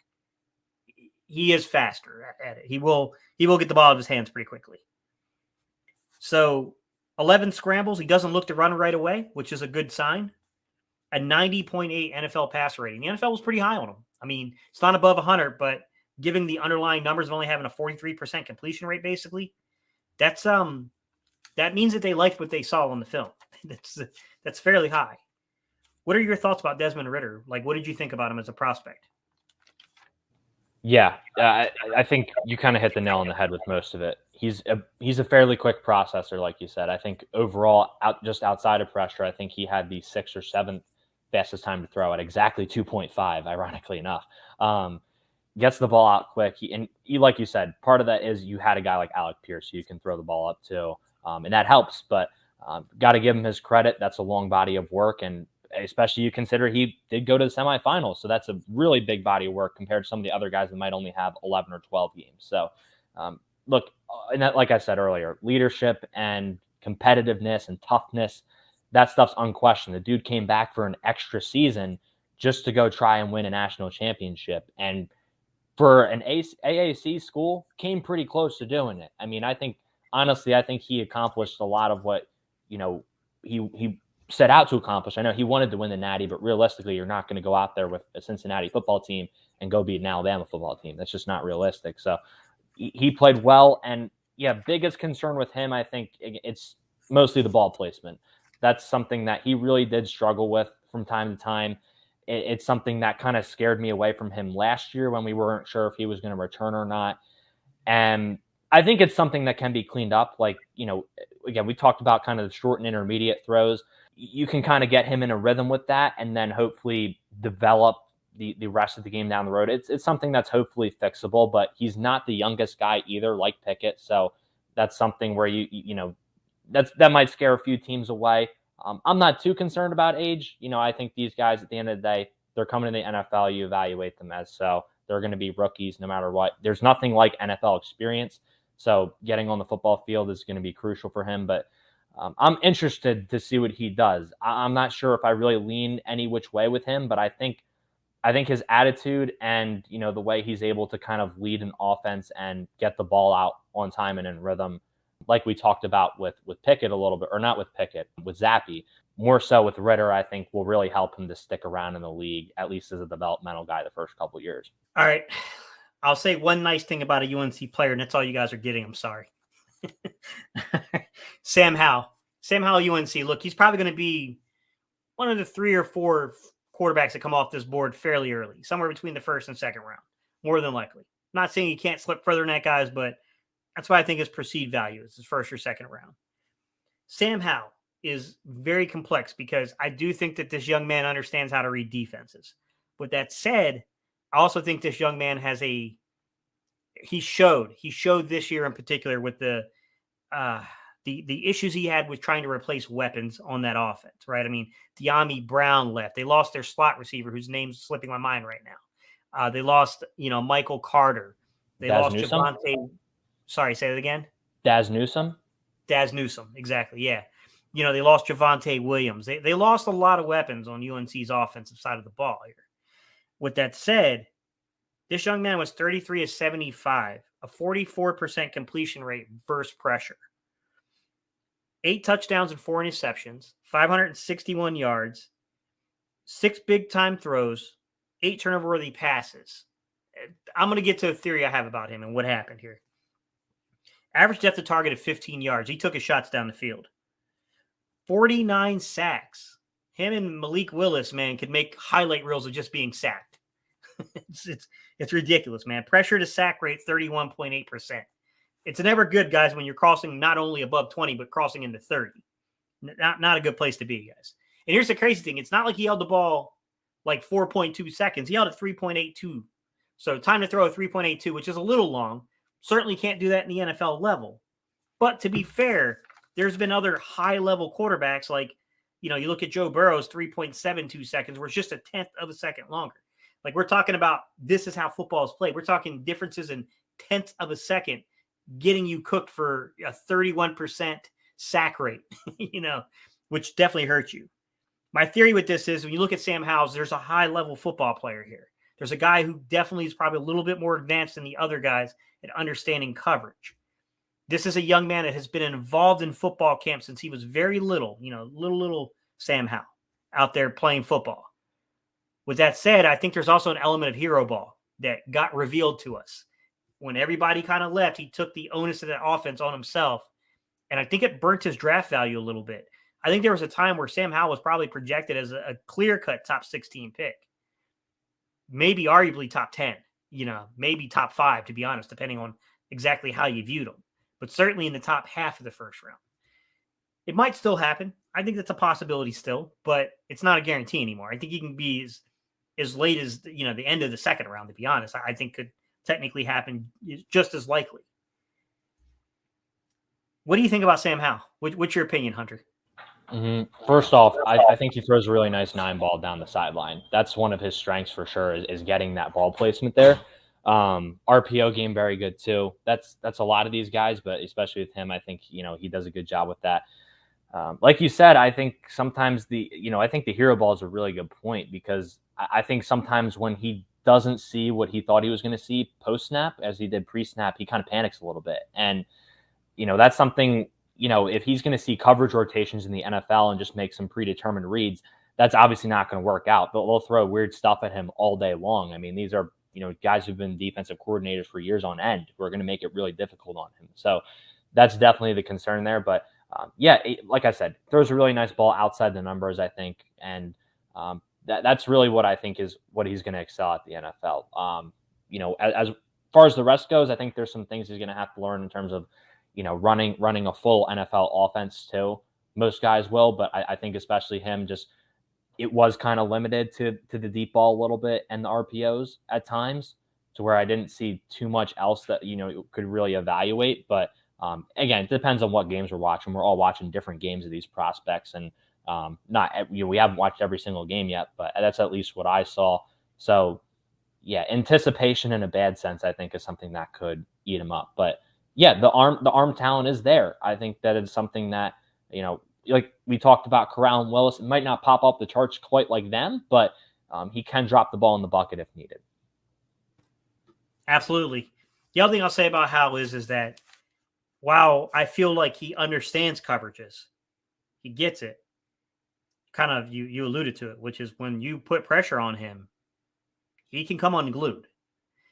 he is faster at it. He will get the ball out of his hands pretty quickly. So 11 scrambles. He doesn't look to run right away, which is a good sign. A 90.8 NFL passer rating. The NFL was pretty high on him. I mean, it's not above 100, but given the underlying numbers of only having a 43% completion rate, basically, that means that they liked what they saw on the film. That's fairly high. What are your thoughts about Desmond Ridder? Like, what did you think about him as a prospect? Yeah, I think you kind of hit the nail on the head with most of it. He's a fairly quick processor, like you said. I think overall, just outside of pressure, I think he had the 6th or 7th fastest time to throw at exactly 2.5, ironically enough. Gets the ball out quick. Like you said, part of that is you had a guy like Alec Pierce who you can throw the ball up to, and that helps. But got to give him his credit. That's a long body of work, and especially you consider he did go to the semifinals. So that's a really big body of work compared to some of the other guys that might only have 11 or 12 games. So look, and that, like I said earlier, leadership and competitiveness and toughness, that stuff's unquestioned. The dude came back for an extra season just to go try and win a national championship. And for an AAC school, came pretty close to doing it. I mean, honestly, I think he accomplished a lot of what, he set out to accomplish. I know he wanted to win the Natty, but realistically, you're not going to go out there with a Cincinnati football team and go beat an Alabama football team. That's just not realistic. So he played well. And biggest concern with him, I think it's mostly the ball placement. That's something that he really did struggle with from time to time. It's something that kind of scared me away from him last year when we weren't sure if he was going to return or not. And I think it's something that can be cleaned up. Like, again, we talked about kind of the short and intermediate throws. You can kind of get him in a rhythm with that and then hopefully develop the rest of the game down the road. It's something that's hopefully fixable, but he's not the youngest guy either, like Pickett. So that's something where that might scare a few teams away. I'm not too concerned about age. I think these guys at the end of the day, they're coming to the NFL. You evaluate them as so. They're going to be rookies no matter what. There's nothing like NFL experience. So getting on the football field is going to be crucial for him. But I'm interested to see what he does. I'm not sure if I really lean any which way with him, but I think his attitude and, the way he's able to kind of lead an offense and get the ball out on time and in rhythm, like we talked about with Pickett a little bit, or not with Pickett, with Zappe, more so with Ritter, I think will really help him to stick around in the league, at least as a developmental guy the first couple of years. All right. I'll say one nice thing about a UNC player, and that's all you guys are getting. I'm sorry. Sam Howell. Sam Howell, UNC. Look, he's probably going to be one of the 3 or 4 quarterbacks that come off this board fairly early, somewhere between the first and second round, more than likely. I'm not saying he can't slip further than that, guys, but that's why I think his perceived value is his first or second round. Sam Howell is very complex because I do think that this young man understands how to read defenses. With that said, I also think this young man has he showed this year in particular with the issues he had with trying to replace weapons on that offense, right? I mean, De'Ami Brown left. They lost their slot receiver, whose name's slipping my mind right now. They lost, Michael Carter. They lost Javonte. Sorry, say it again. Daz Newsome, exactly. Yeah. They lost Javonte Williams. They lost a lot of weapons on UNC's offensive side of the ball here. With that said, this young man was 33 of 75, a 44% completion rate versus pressure. 8 touchdowns and 4 interceptions, 561 yards, 6 big-time throws, 8 turnover-worthy passes. I'm going to get to a theory I have about him and what happened here. Average depth of target of 15 yards. He took his shots down the field. 49 sacks. Him and Malik Willis, man, could make highlight reels of just being sacked. It's ridiculous, man. Pressure to sack rate, 31.8%. It's never good, guys, when you're crossing not only above 20, but crossing into 30. Not a good place to be, guys. And here's the crazy thing. It's not like he held the ball like 4.2 seconds. He held it 3.82. So time to throw a 3.82, which is a little long. Certainly can't do that in the NFL level. But to be fair, there's been other high-level quarterbacks like, you look at Joe Burrow's 3.72 seconds, where it's just a tenth of a second longer. Like, we're talking about this is how football is played. We're talking differences in tenths of a second getting you cooked for a 31% sack rate, which definitely hurts you. My theory with this is when you look at Sam Howell, there's a high-level football player here. There's a guy who definitely is probably a little bit more advanced than the other guys at understanding coverage. This is a young man that has been involved in football camp since he was very little, little Sam Howell out there playing football. With that said, I think there's also an element of hero ball that got revealed to us. When everybody kind of left, he took the onus of that offense on himself. And I think it burnt his draft value a little bit. I think there was a time where Sam Howell was probably projected as a clear-cut top 16 pick. Maybe arguably top 10, maybe top 5, to be honest, depending on exactly how you viewed him. But certainly in the top half of the first round. It might still happen. I think that's a possibility still, but it's not a guarantee anymore. I think he can be as late as, the end of the second round, to be honest. I think could technically happen just as likely. What do you think about Sam Howell? What's your opinion, Hunter? Mm-hmm. First off, I think he throws a really nice 9-ball down the sideline. That's one of his strengths for sure is getting that ball placement there. RPO game, very good too. That's a lot of these guys, but especially with him, I think, he does a good job with that. Like you said, I think sometimes I think the hero ball is a really good point because I think sometimes when he doesn't see what he thought he was going to see post-snap as he did pre-snap, he kind of panics a little bit. And, that's something, if he's going to see coverage rotations in the NFL and just make some predetermined reads, that's obviously not going to work out. They'll throw weird stuff at him all day long. I mean, these are, guys who've been defensive coordinators for years on end who are going to make it really difficult on him. So that's definitely the concern there. But like I said, throws a really nice ball outside the numbers, I think. And that's really what I think is what he's going to excel at the NFL. As far as the rest goes, I think there's some things he's going to have to learn in terms of, running a full NFL offense too. Most guys will, but I think especially him it was kind of limited to the deep ball a little bit and the RPOs at times to where I didn't see too much else that, could really evaluate. But again, it depends on what games we're watching. We're all watching different games of these prospects and we haven't watched every single game yet, but that's at least what I saw. So yeah, anticipation in a bad sense, I think is something that could eat him up. But yeah, the arm talent is there. I think that is something that, like we talked about Corrral and Willis, it might not pop up the charts quite like them, but he can drop the ball in the bucket if needed. Absolutely. The other thing I'll say about Howell is that while I feel like he understands coverages, he gets it. Kind of, you alluded to it, which is when you put pressure on him, he can come unglued.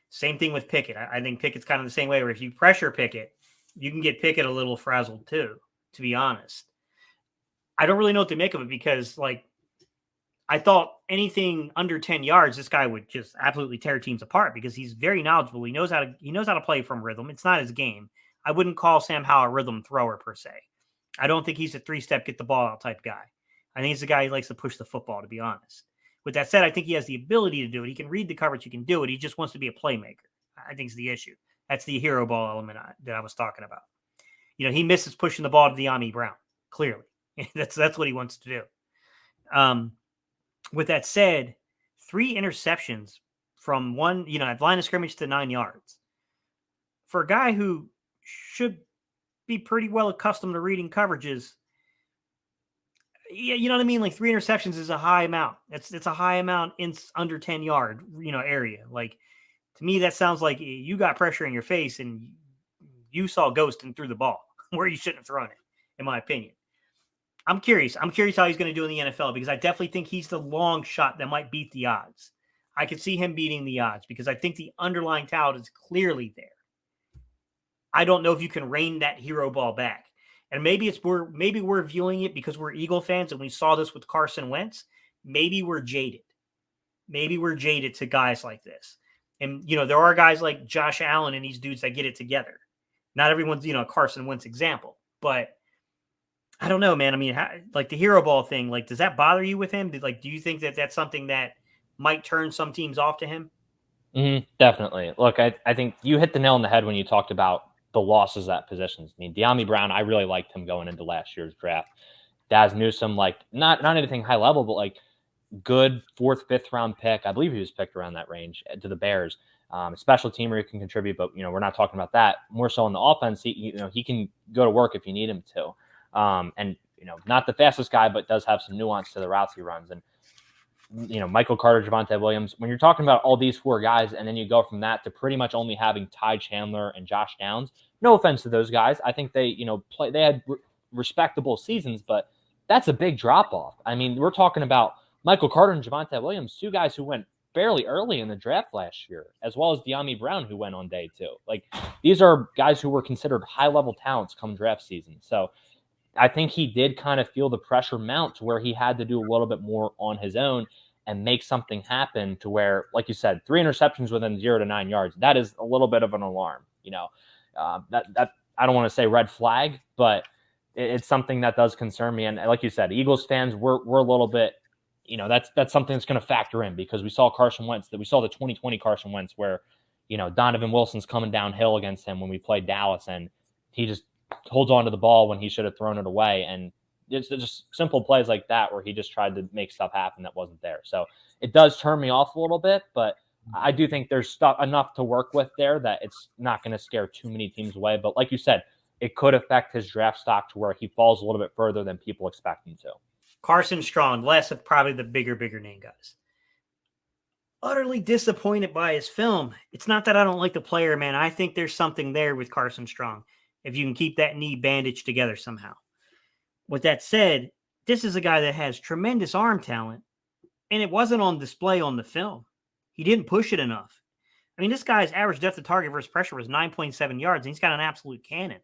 Same thing with Pickett. I think Pickett's kind of the same way, where if you pressure Pickett, you can get Pickett a little frazzled too, to be honest. I don't really know what to make of it because, like, I thought anything under 10 yards, this guy would just absolutely tear teams apart because he's very knowledgeable. He knows how to play from rhythm. It's not his game. I wouldn't call Sam Howell a rhythm thrower per se. I don't think he's a three-step get the ball out type guy. I think he's a guy who likes to push the football, to be honest. With that said, I think he has the ability to do it. He can read the coverage. He can do it. He just wants to be a playmaker. I think is the issue. That's the hero ball element that I was talking about. You know, he misses pushing the ball to De'Ami Brown. Clearly, that's what he wants to do. With that said, 3 interceptions from one, at line of scrimmage to 9 yards. For a guy who should be pretty well accustomed to reading coverages, yeah, you know what I mean? Like 3 interceptions is a high amount. It's a high amount in under 10 yard, area. Like, to me, that sounds like you got pressure in your face and you saw ghost and threw the ball where you shouldn't have thrown it, in my opinion. I'm curious. I'm curious how he's going to do in the NFL because I definitely think he's the long shot that might beat the odds. I could see him beating the odds because I think the underlying talent is clearly there. I don't know if you can rein that hero ball back. And maybe we're viewing it because we're Eagle fans and we saw this with Carson Wentz. Maybe we're jaded. Maybe we're jaded to guys like this. And, there are guys like Josh Allen and these dudes that get it together. Not everyone's, a Carson Wentz example. But I don't know, man. I mean, like the hero ball thing, like, does that bother you with him? Do you think that that's something that might turn some teams off to him? Definitely. Look, I think you hit the nail on the head when you talked about the losses at positions. I mean, De'Ami Brown, I really liked him going into last year's draft. Daz Newsome, like, not anything high level, but like good 4th, 5th round pick. I believe he was picked around that range to the Bears. A special teamer who can contribute, but we're not talking about that. More so on the offense, he can go to work if you need him to. And not the fastest guy, but does have some nuance to the routes he runs. And Michael Carter, Javonte Williams. When you're talking about all these 4 guys, and then you go from that to pretty much only having Ty Chandler and Josh Downs. No offense to those guys, I think they they had respectable seasons, but that's a big drop off. I mean, we're talking about Michael Carter and Javonte Williams, 2 guys who went fairly early in the draft last year, as well as De'Ami Brown, who went on day 2. Like, these are guys who were considered high-level talents come draft season. So I think he did kind of feel the pressure mount to where he had to do a little bit more on his own and make something happen to where, like you said, 3 interceptions within 0 to 9 yards. That is a little bit of an alarm. That I don't want to say red flag, but it's something that does concern me. And like you said, Eagles fans, we're a little bit, that's something that's going to factor in because we saw Carson Wentz, that we saw the 2020 Carson Wentz where, Donovan Wilson's coming downhill against him when we played Dallas, and he just holds on to the ball when he should have thrown it away. And it's just simple plays like that where he just tried to make stuff happen that wasn't there. So it does turn me off a little bit, but I do think there's enough to work with there that it's not going to scare too many teams away. But like you said, it could affect his draft stock to where he falls a little bit further than people expect him to. Carson Strong, less of probably the bigger name guys. Utterly disappointed by his film. It's not that I don't like the player, man. I think there's something there with Carson Strong if you can keep that knee bandaged together somehow. With that said, this is a guy that has tremendous arm talent, and it wasn't on display on the film. He didn't push it enough. I mean, this guy's average depth of target versus pressure was 9.7 yards, and he's got an absolute cannon.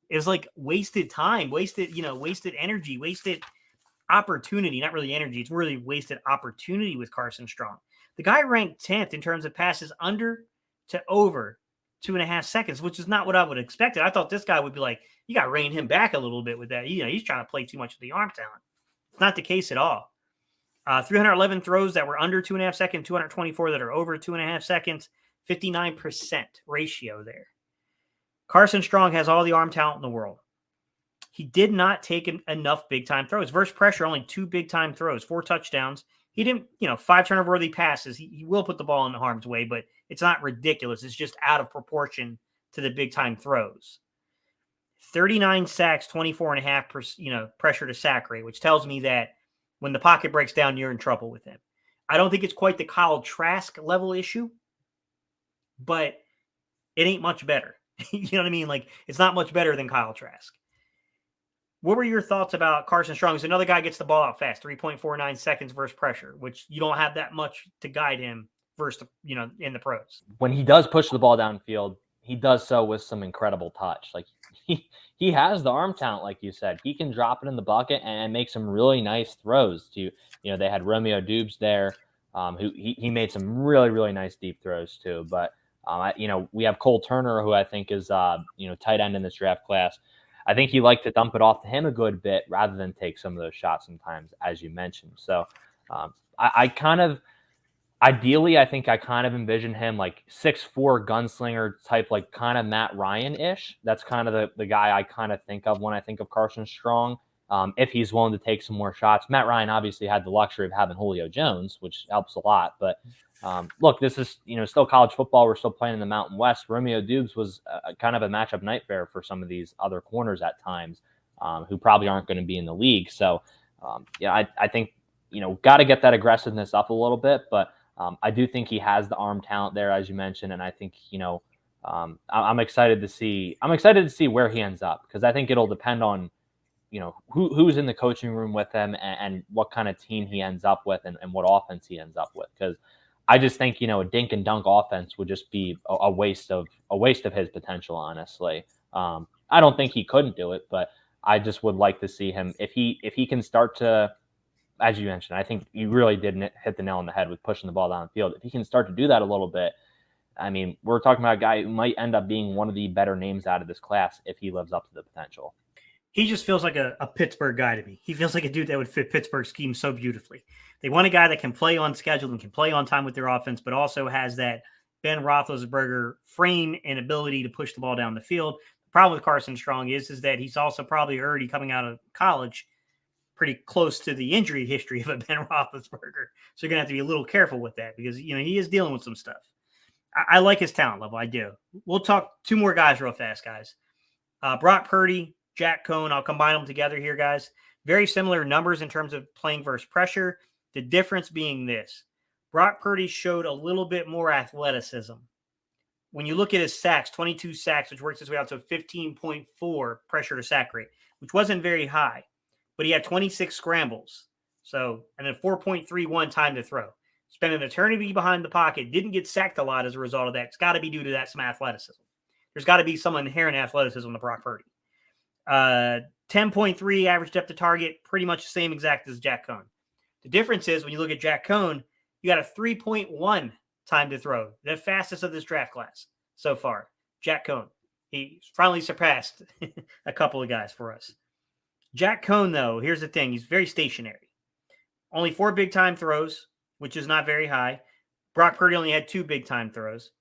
It was like wasted time, wasted energy, wasted opportunity. Not really energy. It's really wasted opportunity with Carson Strong. The guy ranked 10th in terms of passes under to over 2.5 seconds, which is not what I would have expected. I thought this guy would be like, you got to rein him back a little bit with that. He's trying to play too much with the arm talent. It's not the case at all. 311 throws that were under 2.5 seconds, 224 that are over 2.5 seconds, 59% ratio there. Carson Strong has all the arm talent in the world. He did not take enough big-time throws. Versus pressure, only 2 big-time throws, 4 touchdowns. He didn't, 5 turnover-worthy passes. He will put the ball in harm's way, but it's not ridiculous. It's just out of proportion to the big-time throws. 39 sacks, 24.5%, pressure to sack rate, which tells me that when the pocket breaks down, you're in trouble with him. I don't think it's quite the Kyle Trask level issue, but it ain't much better. You know what I mean? Like, it's not much better than Kyle Trask. What were your thoughts about Carson Strong? Because another guy gets the ball out fast, 3.49 seconds versus pressure, which you don't have that much to guide him versus, in the pros. When he does push the ball downfield, he does so with some incredible touch. Like he has the arm talent, like you said. He can drop it in the bucket and make some really nice throws. They had Romeo Dubes there, who he made some really, really nice deep throws too. But we have Cole Turner, who I think is tight end in this draft class. I think he liked to dump it off to him a good bit rather than take some of those shots sometimes, as you mentioned. So ideally, I think I kind of envision him like 6'4" gunslinger type, like kind of Matt Ryan-ish. That's kind of the guy I kind of think of when I think of Carson Strong. If he's willing to take some more shots. Matt Ryan obviously had the luxury of having Julio Jones, which helps a lot. But look, this is still college football. We're still playing in the Mountain West. Romeo Dubes was kind of a matchup nightmare for some of these other corners at times, who probably aren't going to be in the league. So I think got to get that aggressiveness up a little bit, but I do think he has the arm talent there, as you mentioned, and I think I'm excited to see. I'm excited to see where he ends up, because I think it'll depend on who's in the coaching room with him and what kind of team he ends up with and what offense he ends up with. Because I just think a dink and dunk offense would just be a waste of his potential. Honestly, I don't think he couldn't do it, but I just would like to see him if he can start to. As you mentioned, I think you really did hit the nail on the head with pushing the ball down the field. If he can start to do that a little bit, I mean, we're talking about a guy who might end up being one of the better names out of this class if he lives up to the potential. He just feels like a Pittsburgh guy to me. He feels like a dude that would fit Pittsburgh's scheme so beautifully. They want a guy that can play on schedule and can play on time with their offense, but also has that Ben Roethlisberger frame and ability to push the ball down the field. The problem with Carson Strong is that he's also probably already coming out of college pretty close to the injury history of a Ben Roethlisberger. So you're going to have to be a little careful with that because, he is dealing with some stuff. I like his talent level. I do. We'll talk two more guys real fast, guys. Brock Purdy, Jack Cohn. I'll combine them together here, guys. Very similar numbers in terms of playing versus pressure. The difference being this. Brock Purdy showed a little bit more athleticism. When you look at his sacks, 22 sacks, which works his way out to 15.4 pressure to sack rate, which wasn't very high. But he had 26 scrambles. And then 4.31 time to throw. Spent an eternity behind the pocket. Didn't get sacked a lot as a result of that. It's got to be due to that some athleticism. There's got to be some inherent athleticism to Brock Purdy. 10.3 average depth of target, pretty much the same exact as Jack Cohn. The difference is when you look at Jack Cohn, you got a 3.1 time to throw. The fastest of this draft class so far. Jack Cohn. He finally surpassed a couple of guys for us. Jack Cohn, though, here's the thing. He's very stationary. Only 4 big-time throws, which is not very high. Brock Purdy only had 2 big-time throws.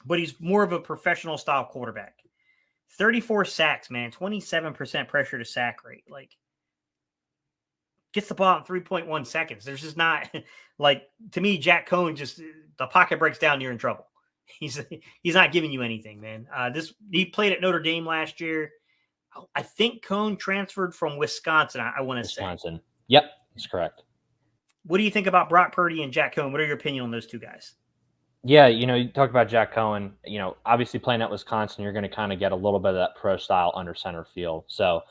But he's more of a professional-style quarterback. 34 sacks, man. 27% pressure to sack rate. Like, gets the ball in 3.1 seconds. There's just not, to me, Jack Cohn the pocket breaks down, you're in trouble. He's not giving you anything, man. He played at Notre Dame last year. I think Cohn transferred from Wisconsin, I want to say. Wisconsin. Yep, that's correct. What do you think about Brock Purdy and Jack Cohn? What are your opinion on those two guys? Yeah, you talk about Jack Cohn, obviously playing at Wisconsin, you're going to kind of get a little bit of that pro style under center feel. So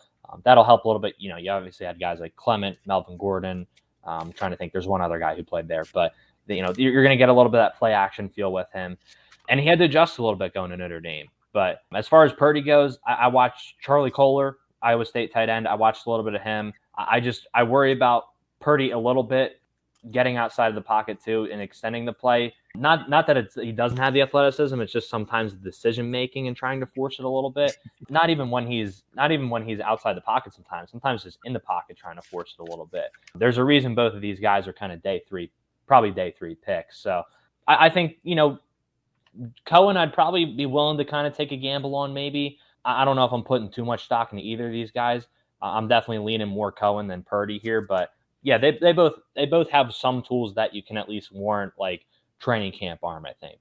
that'll help a little bit. You obviously had guys like Clement, Melvin Gordon. I'm trying to think. There's one other guy who played there. But, you're going to get a little bit of that play action feel with him. And he had to adjust a little bit going to Notre Dame. But as far as Purdy goes, I watched Charlie Kohler, Iowa State tight end. I watched a little bit of him. I worry about Purdy a little bit getting outside of the pocket too and extending the play. Not that he doesn't have the athleticism. It's just sometimes the decision making and trying to force it a little bit. Not even when he's outside the pocket. Sometimes just in the pocket trying to force it a little bit. There's a reason both of these guys are kind of probably day 3 picks. So I think Cohen, I'd probably be willing to kind of take a gamble on maybe. I don't know if I'm putting too much stock into either of these guys. I'm definitely leaning more Cohen than Purdy here. But, yeah, they both have some tools that you can at least warrant, like, training camp arm, I think.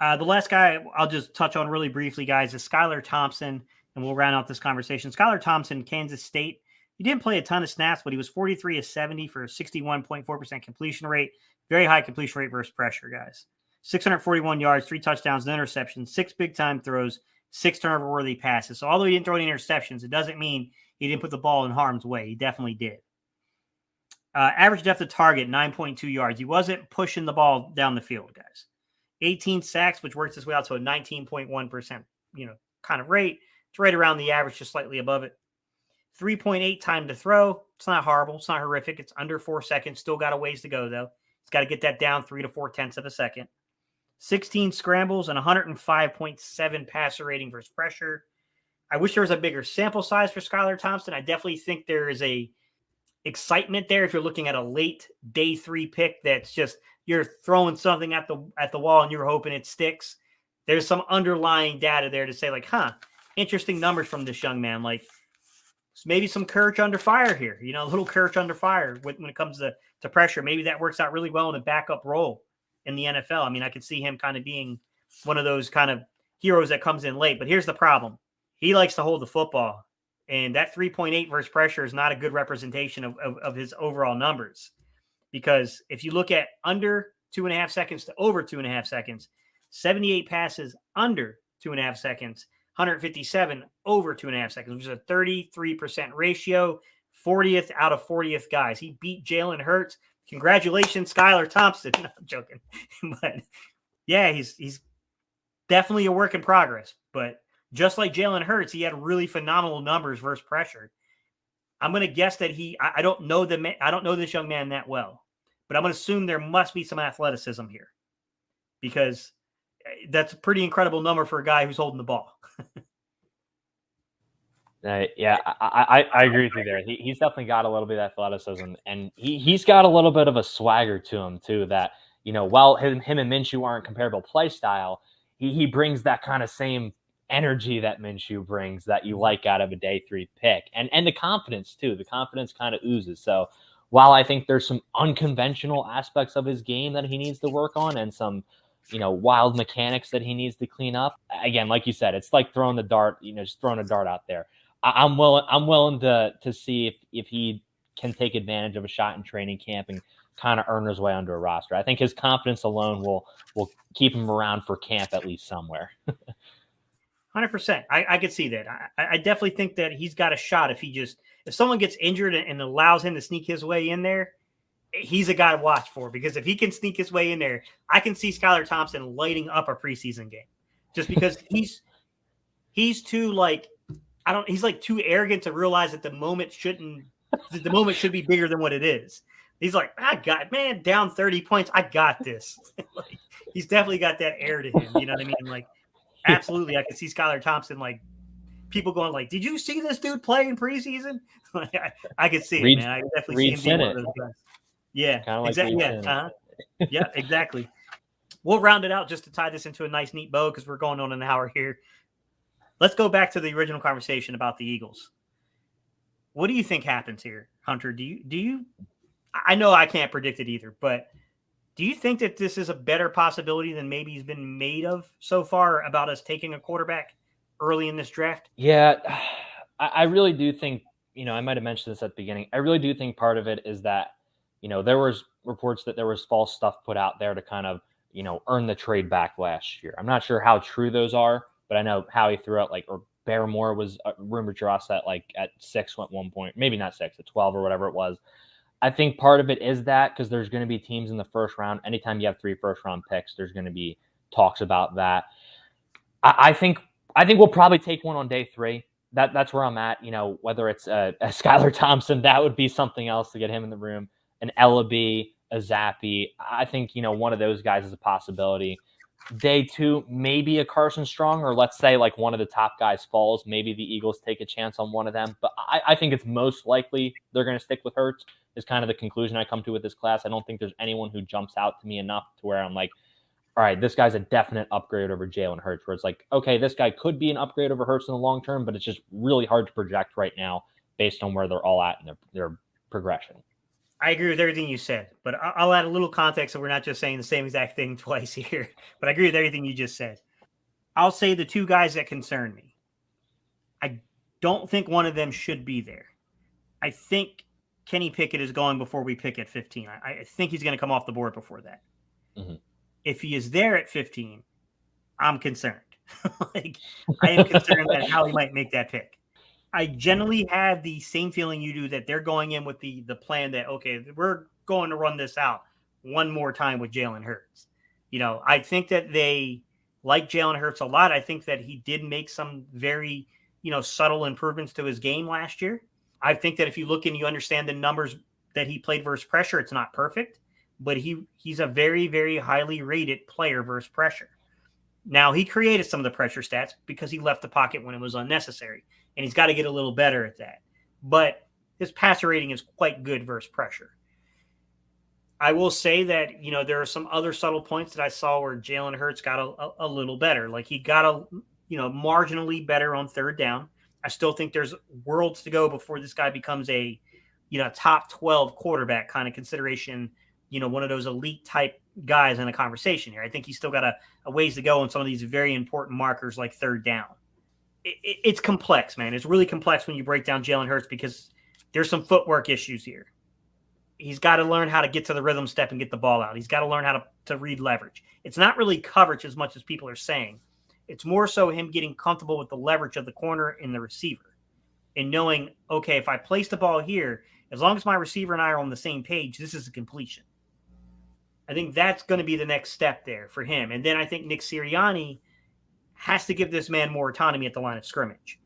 The last guy I'll just touch on really briefly, guys, is Skylar Thompson, and we'll round out this conversation. Skylar Thompson, Kansas State. He didn't play a ton of snaps, but he was 43 of 70 for a 61.4% completion rate. Very high completion rate versus pressure, guys. 641 yards, 3 touchdowns, no interceptions, 6 big-time throws, 6 turnover-worthy passes. So although he didn't throw any interceptions, it doesn't mean he didn't put the ball in harm's way. He definitely did. Average depth of target, 9.2 yards. He wasn't pushing the ball down the field, guys. 18 sacks, which works its way out to a 19.1%, kind of rate. It's right around the average, just slightly above it. 3.8 time to throw. It's not horrible. It's not horrific. It's under 4 seconds. Still got a ways to go, though. It's got to get that down 3 to 4/10 of a second. 16 scrambles and 105.7 passer rating versus pressure. I wish there was a bigger sample size for Skylar Thompson. I definitely think there is a excitement there if you're looking at a late day 3 pick that's just you're throwing something at the wall and you're hoping it sticks. There's some underlying data there to say like, interesting numbers from this young man. Like maybe some courage under fire here, a little courage under fire when it comes to pressure. Maybe that works out really well in a backup role in the NFL. I mean, I could see him kind of being one of those kind of heroes that comes in late, but here's the problem. He likes to hold the football. And that 3.8 versus pressure is not a good representation of his overall numbers. Because if you look at under 2.5 seconds to over 2.5 seconds, 78 passes under 2.5 seconds, 157 over 2.5 seconds, which is a 33% ratio, 40th out of 40th guys. He beat Jalen Hurts. Congratulations, Skylar Thompson. No, I'm joking. But yeah, he's definitely a work in progress. But just like Jalen Hurts, he had really phenomenal numbers versus pressure. I'm going to guess that I don't know this young man that well, but I'm going to assume there must be some athleticism here because that's a pretty incredible number for a guy who's holding the ball. Yeah, I agree with you there. He's definitely got a little bit of athleticism, and he's got a little bit of a swagger to him too. That while him and Minshew aren't comparable play style, he brings that kind of same energy that Minshew brings that you like out of a day 3 pick, and the confidence too. The confidence kind of oozes. So while I think there's some unconventional aspects of his game that he needs to work on, and some wild mechanics that he needs to clean up, again, like you said, it's like throwing the dart. Just throwing a dart out there. I'm willing to see if he can take advantage of a shot in training camp and kind of earn his way onto a roster. I think his confidence alone will keep him around for camp at least somewhere. 100%. I could see that. I definitely think that he's got a shot if someone gets injured and allows him to sneak his way in there, he's a guy to watch for, because if he can sneak his way in there, I can see Skylar Thompson lighting up a preseason game just because he's too he's like too arrogant to realize that the moment should be bigger than what it is. He's like, down 30 points. I got this. He's definitely got that air to him. You know what I mean? Like, absolutely. I can see Skylar Thompson, people going like, did you see this dude play in preseason? I could see it, man. I could definitely see him being one of those guys. Yeah, exactly. Yeah. Yeah, exactly. We'll round it out just to tie this into a nice, neat bow because we're going on an hour here. Let's go back to the original conversation about the Eagles. What do you think happens here, Hunter? Do you? I know I can't predict it either, but do you think that this is a better possibility than maybe he's been made of so far about us taking a quarterback early in this draft? Yeah, I really do think, I might have mentioned this at the beginning. I really do think part of it is that, there was reports that there was false stuff put out there to kind of, earn the trade back last year. I'm not sure how true those are, but I know Howie threw out or Barrymore was rumored to us at 6 at one point, maybe not 6, at 12 or whatever it was. I think part of it is that because there's going to be teams in the first round. Anytime you have 3 first-round picks, there's going to be talks about that. I think we'll probably take one on day 3. That's where I'm at. Whether it's a Skylar Thompson, that would be something else to get him in the room. An Ellaby, a Zappe. I think one of those guys is a possibility. Day 2, maybe a Carson Strong, or let's say one of the top guys falls. Maybe the Eagles take a chance on one of them. But I think it's most likely they're going to stick with Hurts. Is kind of the conclusion I come to with this class. I don't think there's anyone who jumps out to me enough to where I'm like, all right, this guy's a definite upgrade over Jalen Hurts, where it's like, okay, this guy could be an upgrade over Hurts in the long term, but it's just really hard to project right now based on where they're all at in their progression. I agree with everything you said, but I'll add a little context so we're not just saying the same exact thing twice here. But I agree with everything you just said. I'll say the 2 guys that concern me. I don't think one of them should be there. I think Kenny Pickett is going before we pick at 15. I think he's going to come off the board before that. Mm-hmm. If he is there at 15, I'm concerned. Like, I am concerned that how he might make that pick. I generally have the same feeling you do, that they're going in with the plan that, okay, we're going to run this out one more time with Jalen Hurts. I think that they like Jalen Hurts a lot. I think that he did make some very, subtle improvements to his game last year. I think that if you look and you understand the numbers that he played versus pressure, it's not perfect, but he's a very, very highly rated player versus pressure. Now, he created some of the pressure stats because he left the pocket when it was unnecessary, and he's got to get a little better at that. But his passer rating is quite good versus pressure. I will say that, there are some other subtle points that I saw where Jalen Hurts got a little better. Like, he got marginally better on third down. I still think there's worlds to go before this guy becomes a, top 12 quarterback kind of consideration, one of those elite type guys in a conversation here. I think he's still got a ways to go on some of these very important markers like third down. It's complex, man. It's really complex when you break down Jalen Hurts because there's some footwork issues here. He's got to learn how to get to the rhythm step and get the ball out. He's got to learn how to read leverage. It's not really coverage as much as people are saying. It's more so him getting comfortable with the leverage of the corner and the receiver and knowing, okay, if I place the ball here, as long as my receiver and I are on the same page, this is a completion. I think that's going to be the next step there for him. And then I think Nick Sirianni has to give this man more autonomy at the line of scrimmage.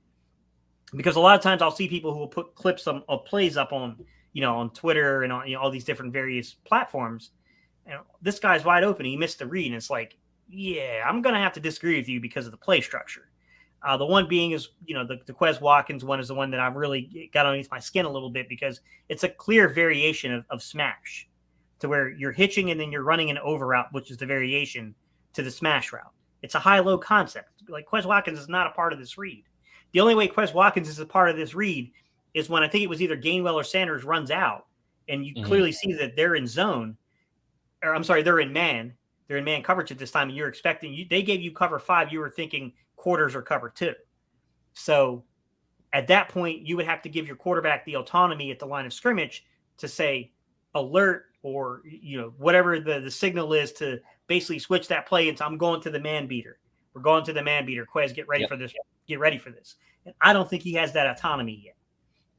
Because a lot of times I'll see people who will put clips of plays up on, on Twitter and on all these different various platforms. This guy's wide open. He missed the read. And it's like, yeah, I'm going to have to disagree with you because of the play structure. The one being is, the Quez Watkins one is the one that I've really got underneath my skin a little bit because it's a clear variation of smash, to where you're hitching and then you're running an over route, which is the variation to the smash route. It's a high-low concept. Like, Quez Watkins is not a part of this read. The only way Quez Watkins is a part of this read is when I think it was either Gainwell or Sanders runs out, and you clearly see that they're in zone, or I'm sorry, they're in man. They're in man coverage at this time, and you're expecting they gave you cover 5. You were thinking quarters or cover 2. So at that point, you would have to give your quarterback the autonomy at the line of scrimmage to say alert, or whatever the signal is, to basically switch that play into, I'm going to the man beater. We're going to the man beater. Quez, get ready for this. Get ready for this. And I don't think he has that autonomy yet.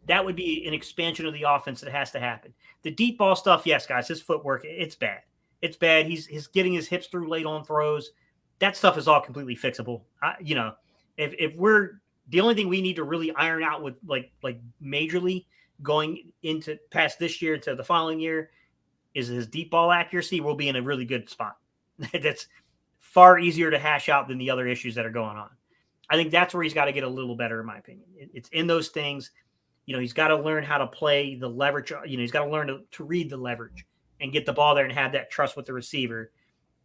That would be an expansion of the offense that has to happen. The deep ball stuff, yes, guys, his footwork, it's bad. It's bad. He's getting his hips through late on throws. That stuff is all completely fixable. If we're the only thing we need to really iron out with like majorly going into past this year to the following year is his deep ball accuracy. We'll be in a really good spot. That's far easier to hash out than the other issues that are going on. I think that's where he's got to get a little better, in my opinion. It's in those things. He's got to learn how to play the leverage. He's got to learn to read the leverage and get the ball there and have that trust with the receiver.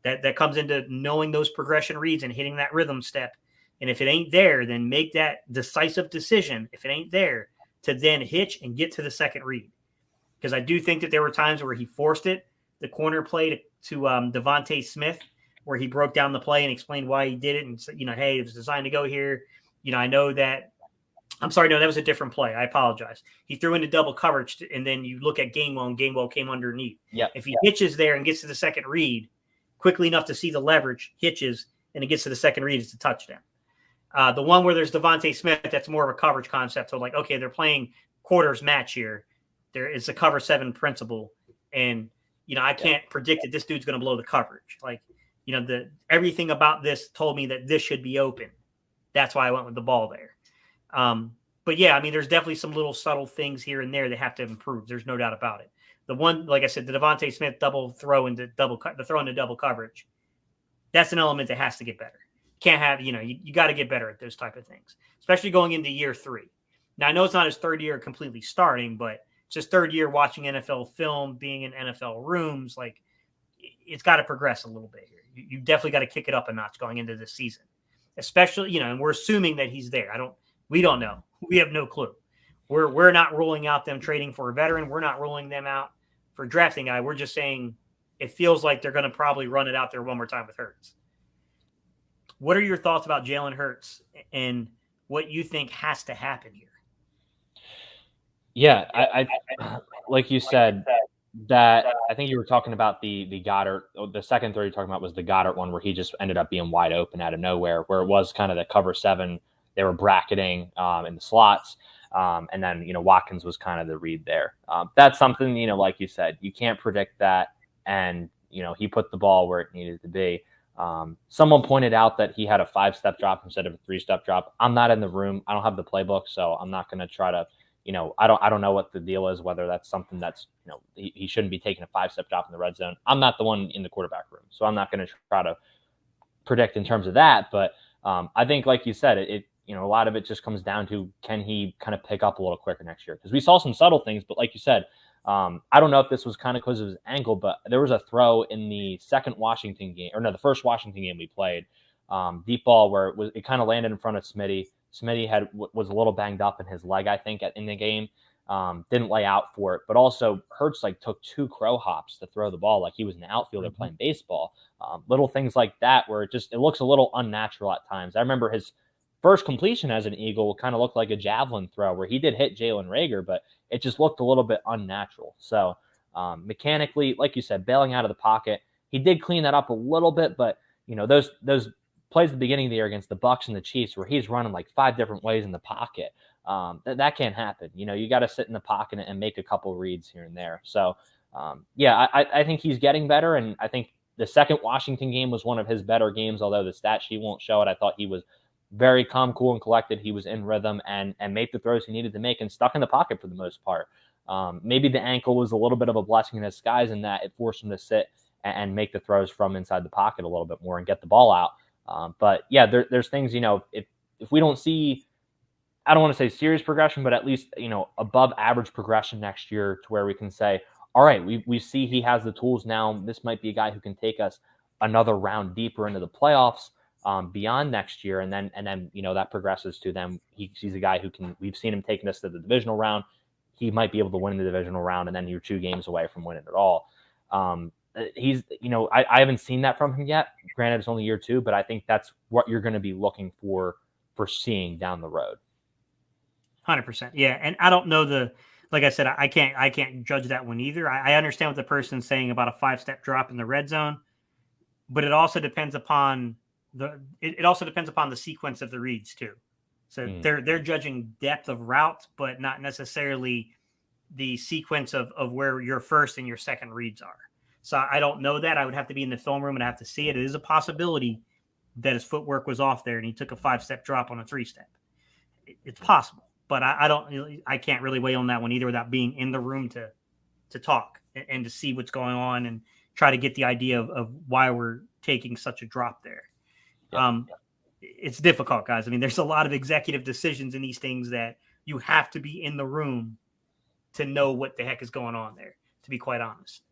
That comes into knowing those progression reads and hitting that rhythm step. And if it ain't there, then make that decisive decision. If it ain't there, to then hitch and get to the second read. Because I do think that there were times where he forced it. The corner play to Devontae Smith, where he broke down the play and explained why he did it. And said, hey, it was designed to go here. I know that. I'm sorry, no, that was a different play. I apologize. He threw into double coverage, and then you look at Gainwell, and Gainwell came underneath. If he hitches there and gets to the second read quickly enough to see the leverage, hitches, and it gets to the second read, it's a touchdown. The one where there's Devontae Smith, that's more of a coverage concept. So, okay, they're playing quarters match here. There is a cover 7 principle, and I can't predict that this dude's going to blow the coverage. Everything about this told me that this should be open. That's why I went with the ball there. But yeah, there's definitely some little subtle things here and there that have to improve. There's no doubt about it. The one, like I said, the Devontae Smith double throw into double coverage. That's an element that has to get better. Can't have, you got to get better at those type of things, especially going into year 3. Now, I know it's not his third year completely starting, but it's his third year watching NFL film, being in NFL rooms. It's got to progress a little bit here. You definitely got to kick it up a notch going into this season, especially, and we're assuming that he's there. We don't know. We have no clue. We're not ruling out them trading for a veteran. We're not ruling them out for drafting a guy. We're just saying it feels like they're going to probably run it out there one more time with Hurts. What are your thoughts about Jalen Hurts and what you think has to happen here? Yeah, I like you said, that I think you were talking about the Goddard. The second throw you're talking about was the Goddard one where he just ended up being wide open out of nowhere, where it was kind of the cover 7. They were bracketing in the slots. And then, Watkins was kind of the read there. That's something, like you said, you can't predict that. And, he put the ball where it needed to be. Someone pointed out that he had a 5-step drop instead of a 3-step drop. I'm not in the room. I don't have the playbook, so I'm not going to try to, I don't know what the deal is, whether that's something that's, he shouldn't be taking a 5-step drop in the red zone. I'm not the one in the quarterback room, so I'm not going to try to predict in terms of that. But I think, like you said, a lot of it just comes down to, can he kind of pick up a little quicker next year? Because we saw some subtle things, but like you said, I don't know if this was kind of because of his ankle, but there was a throw in the the first Washington game we played, deep ball where it kind of landed in front of Smitty. Smitty was a little banged up in his leg, I think, in the game. Didn't lay out for it, but also Hurts took 2 crow hops to throw the ball like he was an outfielder playing baseball. Little things like that where it looks a little unnatural at times. I remember his first completion as an Eagle kind of looked like a javelin throw where he did hit Jalen Reagor, but it just looked a little bit unnatural. So mechanically, like you said, bailing out of the pocket, he did clean that up a little bit, but those plays at the beginning of the year against the Bucs and the Chiefs where he's running 5 different ways in the pocket, that can't happen. You got to sit in the pocket and make a couple reads here and there. So I think he's getting better, and I think the second Washington game was one of his better games, although the stat sheet won't show it. I thought he was very calm, cool, and collected. He was in rhythm and made the throws he needed to make and stuck in the pocket for the most part. Maybe the ankle was a little bit of a blessing in disguise in that it forced him to sit and make the throws from inside the pocket a little bit more and get the ball out. But yeah, there's things, if we don't see, I don't want to say serious progression, but at least, above average progression next year to where we can say, all right, we see he has the tools now. This might be a guy who can take us another round deeper into the playoffs. Beyond next year, and then that progresses to them. He's a guy who we've seen him taking us to the divisional round. He might be able to win the divisional round, and then you're 2 games away from winning it all. He's, I haven't seen that from him yet. Granted, it's only year 2, but I think that's what you're going to be looking for seeing down the road. 100%. Yeah. And I don't know like I said, I can't judge that one either. I understand what the person's saying about a 5-step drop in the red zone, but it also depends upon the sequence of the reads too. So they're judging depth of route, but not necessarily the sequence of where your first and your second reads are. So I don't know that. I would have to be in the film room and have to see it. It is a possibility that his footwork was off there and he took a 5-step drop on a 3-step. It's possible, but I can't really weigh on that one either without being in the room to talk and to see what's going on and try to get the idea of why we're taking such a drop there. It's difficult, guys. I mean, there's a lot of executive decisions in these things that you have to be in the room to know what the heck is going on there, to be quite honest.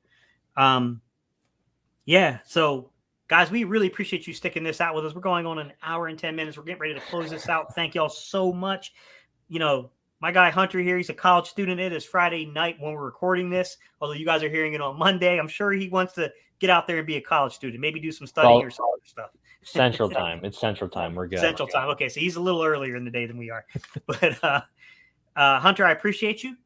So guys, we really appreciate you sticking this out with us. We're going on 1 hour and 10 minutes. We're getting ready to close this out. Thank y'all so much. My guy Hunter here, he's a college student. It is Friday night when we're recording this, although you guys are hearing it on Monday. I'm sure he wants to get out there and be a college student, maybe do some studying or some other stuff. Central time. It's Central time. We're good. Central time. Okay, so he's a little earlier in the day than we are. But Hunter, I appreciate you.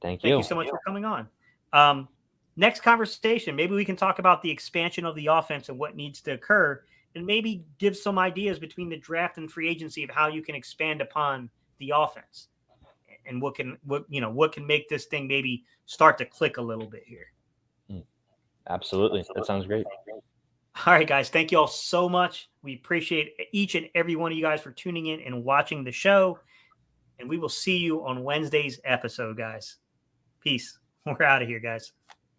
Thank you. Thank you so much for coming on. Next conversation, maybe we can talk about the expansion of the offense and what needs to occur, and maybe give some ideas between the draft and free agency of how you can expand upon the offense and what can make this thing maybe start to click a little bit here. Absolutely. That sounds great. All right, guys. Thank you all so much. We appreciate each and every one of you guys for tuning in and watching the show. And we will see you on Wednesday's episode, guys. Peace. We're out of here, guys.